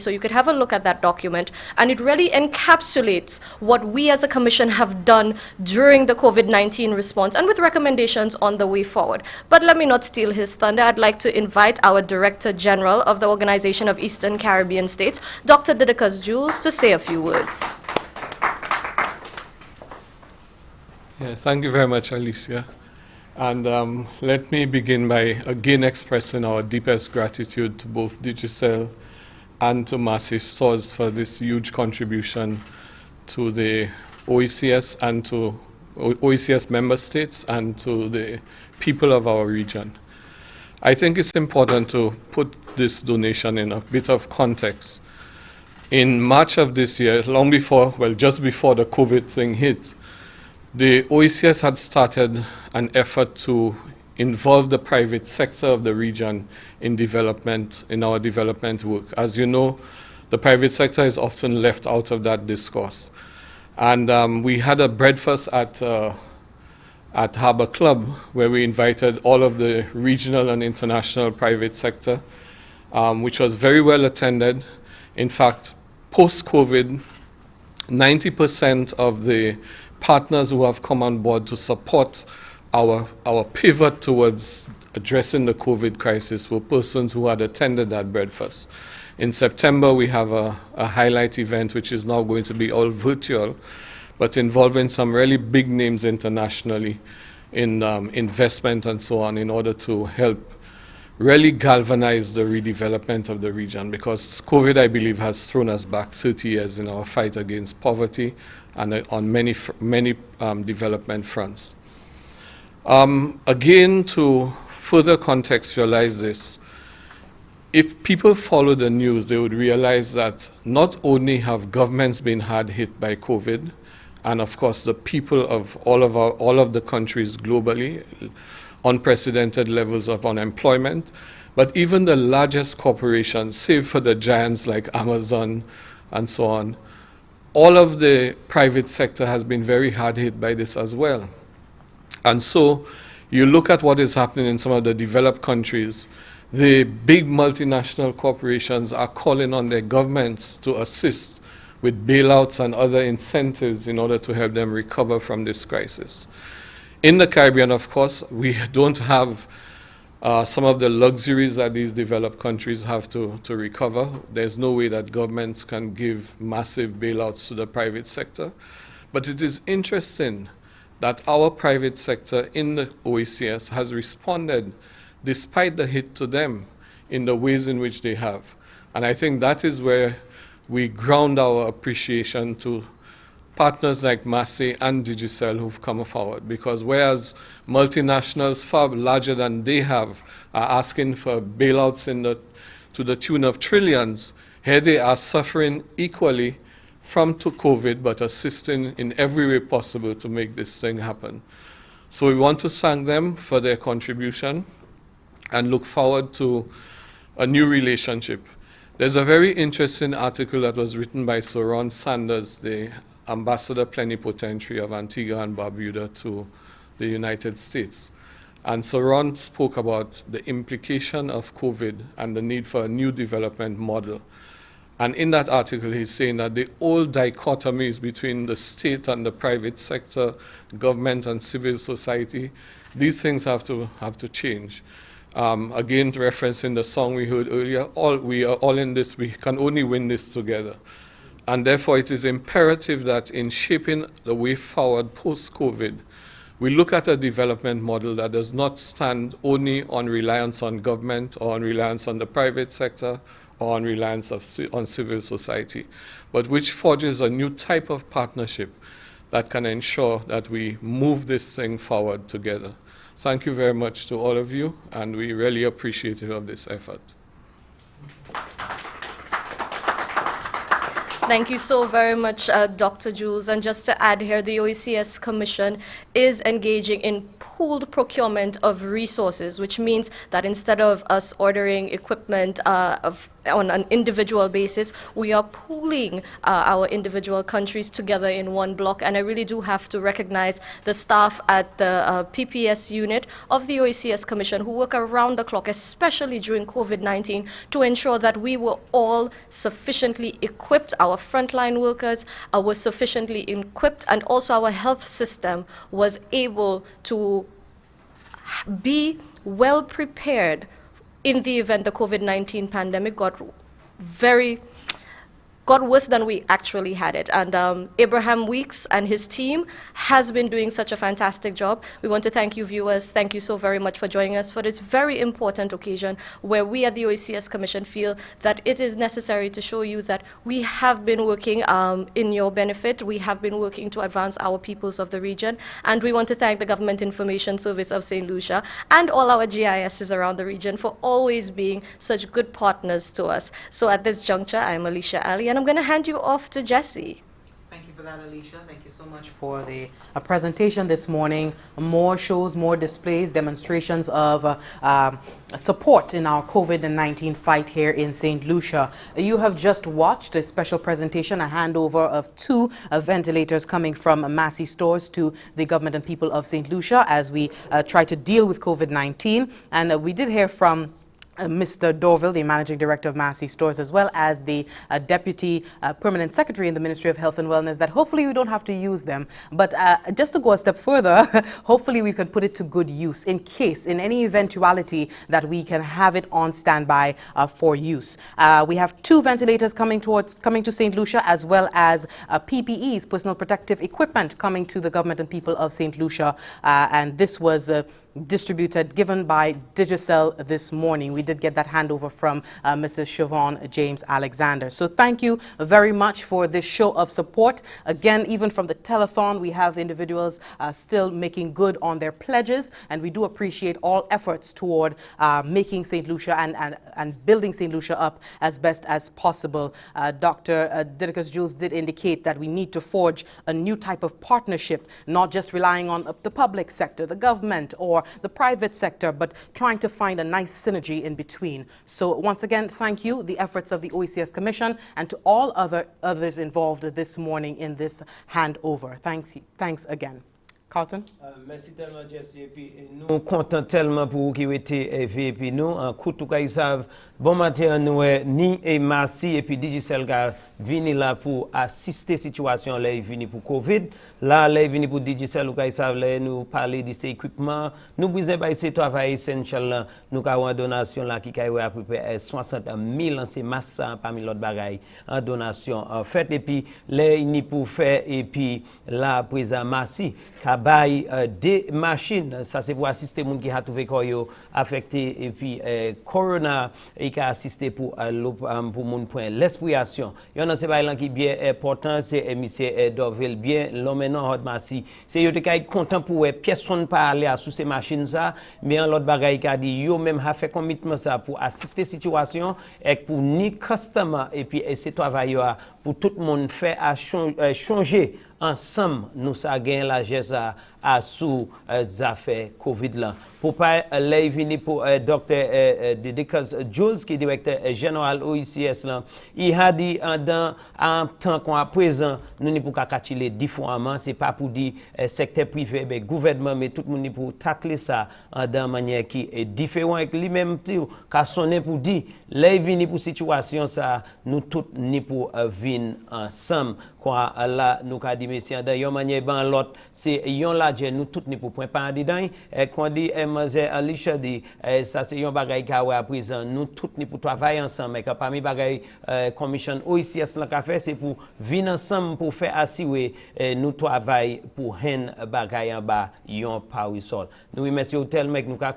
So you could have a look at that document, and it really encapsulates what we as a commission have done during the COVID-19 response and with recommendations on the way forward. But let me not steal his thunder. I'd like to invite our Director General of the Organization of Eastern Caribbean States, Dr. Didicus Jules, to say a few words. Yeah, thank you very much, Alicia. And let me begin by again expressing our deepest gratitude to both Digicel and to Massey Stores for this huge contribution to the OECS and to OECS member states and to the people of our region. I think it's important to put this donation in a bit of context. In March of this year, long before, well, just before the COVID thing hit, the OECS had started an effort to involve the private sector of the region in development, in our development work. As you know, the private sector is often left out of that discourse. And we had a breakfast at Harbour Club where we invited all of the regional and international private sector, which was very well attended. In fact, post-COVID, 90% of the partners who have come on board to support our pivot towards addressing the COVID crisis were persons who had attended that breakfast. In September, we have a highlight event, which is now going to be all virtual, but involving some really big names internationally in investment and so on, in order to help really galvanize the redevelopment of the region, because COVID, I believe, has thrown us back 30 years in our fight against poverty and on many development fronts. Again, to further contextualize this, if people follow the news, they would realize that not only have governments been hard hit by COVID, and of course the people of all of the countries globally, unprecedented levels of unemployment, but even the largest corporations, save for the giants like Amazon and so on, all of the private sector has been very hard hit by this as well. And so you look at what is happening in some of the developed countries, the big multinational corporations are calling on their governments to assist with bailouts and other incentives in order to help them recover from this crisis. In the Caribbean, of course, we don't have some of the luxuries that these developed countries have to recover. There's no way that governments can give massive bailouts to the private sector. But it is interesting that our private sector in the OECS has responded despite the hit to them in the ways in which they have. And I think that is where we ground our appreciation to partners like Massey and Digicel who've come forward, because whereas multinationals far larger than they have are asking for bailouts to the tune of trillions, here they are suffering equally from COVID, but assisting in every way possible to make this thing happen. So we want to thank them for their contribution and look forward to a new relationship. There's a very interesting article that was written by Sir Ron Sanders, the Ambassador Plenipotentiary of Antigua and Barbuda to the United States. And Sir Ron spoke about the implication of COVID and the need for a new development model. And in that article, he's saying that the old dichotomies between the state and the private sector, government and civil society, these things have to change. Again, referencing the song we heard earlier, we are all in this, we can only win this together. And therefore, it is imperative that in shaping the way forward post-COVID, we look at a development model that does not stand only on reliance on government or on reliance on the private sector or on reliance on civil society, but which forges a new type of partnership that can ensure that we move this thing forward together. Thank you very much to all of you, and we really appreciative of this effort. Thank you so very much, Dr. Jules. And just to add here, the OECS Commission is engaging in pooled procurement of resources, which means that instead of us ordering equipment on an individual basis, we are pooling our individual countries together in one block. And I really do have to recognize the staff at the PPS unit of the OECS Commission who work around the clock, especially during COVID-19, to ensure that we were all sufficiently equipped, our frontline workers were sufficiently equipped, and also our health system was able to be well prepared in the event the COVID-19 pandemic got worse than we actually had it. And Abraham Weeks and his team has been doing such a fantastic job. We want to thank you, viewers. Thank you so very much for joining us for this very important occasion where we at the OECS Commission feel that it is necessary to show you that we have been working in your benefit. We have been working to advance our peoples of the region. And we want to thank the Government Information Service of St. Lucia and all our GISs around the region for always being such good partners to us. So at this juncture, I'm Alicia Ali, and I'm going to hand you off to Jesse. Thank you for that, Alicia. Thank you so much for the presentation this morning. More shows, more displays, demonstrations of support in our COVID-19 fight here in St. Lucia. You have just watched a special presentation, a handover of 2 ventilators coming from Massey Stores to the government and people of St. Lucia as we try to deal with COVID-19. And we did hear from Mr. Dorville, the Managing Director of Massey Stores, as well as the Deputy Permanent Secretary in the Ministry of Health and Wellness, that hopefully we don't have to use them. But just to go a step further, hopefully we can put it to good use in case, in any eventuality, that we can have it on standby for use. We have 2 ventilators coming to St. Lucia, as well as PPEs, personal protective equipment, coming to the government and people of St. Lucia. And this was given by Digicel this morning. We did get that handover from Mrs. Siobhan James Alexander. So thank you very much for this show of support. Again, even from the telethon, we have individuals still making good on their pledges, and we do appreciate all efforts toward making St. Lucia and building St. Lucia up as best as possible. Dr. Didicus Jules did indicate that we need to forge a new type of partnership, not just relying on the public sector, the government, or the private sector, but trying to find a nice synergy in between. So once again, thank you, the efforts of the OECS Commission, and to all others involved this morning in this handover. Thanks again. Carlton? Merci tellement, Jesse. Et puis, nous comptons tellement pour vous qui étiez VIP. Nous, en coup de tout cas, ils savent, bon matin, nous, ni et Marcy, et puis Digicel, vini là pour assister situation, là, vini pour COVID. Là, là, vini pour Digicel, ils savent, là, nous parler de ces équipements. Nous, besoin de ces travail essentiel, nous avons une donation, là, qui a à peu près 60 000 en ces masses, parmi l'autre bagaille, en donation, en fait. Et puis, là, il n'y pour faire, et puis, là, présent Marcy, bail des machines, ça c'est pour assister les gens qui ont trouvé affecté et puis corona et qui a assisté pour moun point l'expiration. Il y a un bail qui est bien important, c'est monsieur Dorville bien l'homme maintenant hot massi. C'est yo te kay content pour personne pas aller sous ces machines ça, mais en l'autre bagaille qui a dit yo même a fait commitment ça pour assister situation et pour ni customer et puis ces travailleurs pour tout le monde faire à changer ensemble nous ça gagne la geste à sous affaires COVID là. Pour pas aller venir pour Dr. Didicus Jules, qui est directeur général OECS là, il a dit dans en tant qu'on à présent nous ne pouvons pas catcher différemment, c'est pas pour dire secteur privé, mais gouvernement, mais tout le monde pour tacler ça dans manière qui est différent avec lui-même qu'à sonner pour dire les venir pour situation ça nous tous ni pour venir ensemble quoi là nous qu'a dit messieurs dans une manière ban l'autre c'est yon la nous tous ni pour point pas dedans quand dit mademoiselle Alicia dit ça c'est un bagage qu'a à présent nous tous ni pour travailler ensemble et parmi bagage commission OECS là qu'a fait c'est pour venir ensemble pour faire assurer nous travail pour un bagage en bas yon parisol nous remercions tellement que nous qu'a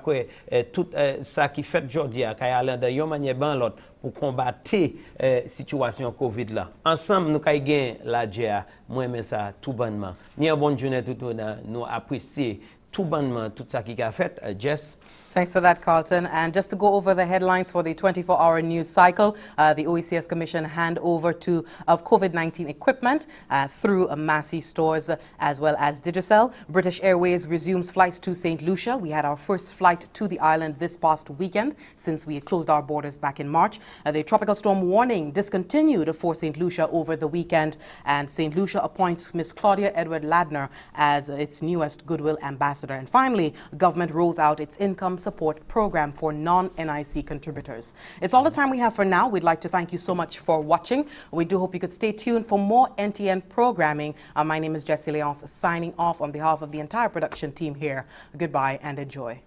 tout ça qui fait aujourd'hui qu'a aller dans une manière ban l'autre pour combattre situation Covid là. Ensemble nous kay gain la GA. Moi mais ça tout bonnement. Ni une bonne journée tout nous apprécier tout bonnement tout ça qui a fait Jess. Thanks for that, Carlton. And just to go over the headlines for the 24-hour news cycle, the OECS Commission handover of COVID-19 equipment through Massey stores as well as Digicel. British Airways resumes flights to St. Lucia. We had our first flight to the island this past weekend since we had closed our borders back in March. The tropical storm warning discontinued for St. Lucia over the weekend, and St. Lucia appoints Ms. Claudia Edward Ladner as its newest Goodwill Ambassador. And finally, government rolls out its income support program for non-NIC contributors. It's all the time we have for now. We'd like to thank you so much for watching. We do hope you could stay tuned for more NTN programming. My name is Jessie Leonce, signing off on behalf of the entire production team here. Goodbye and enjoy.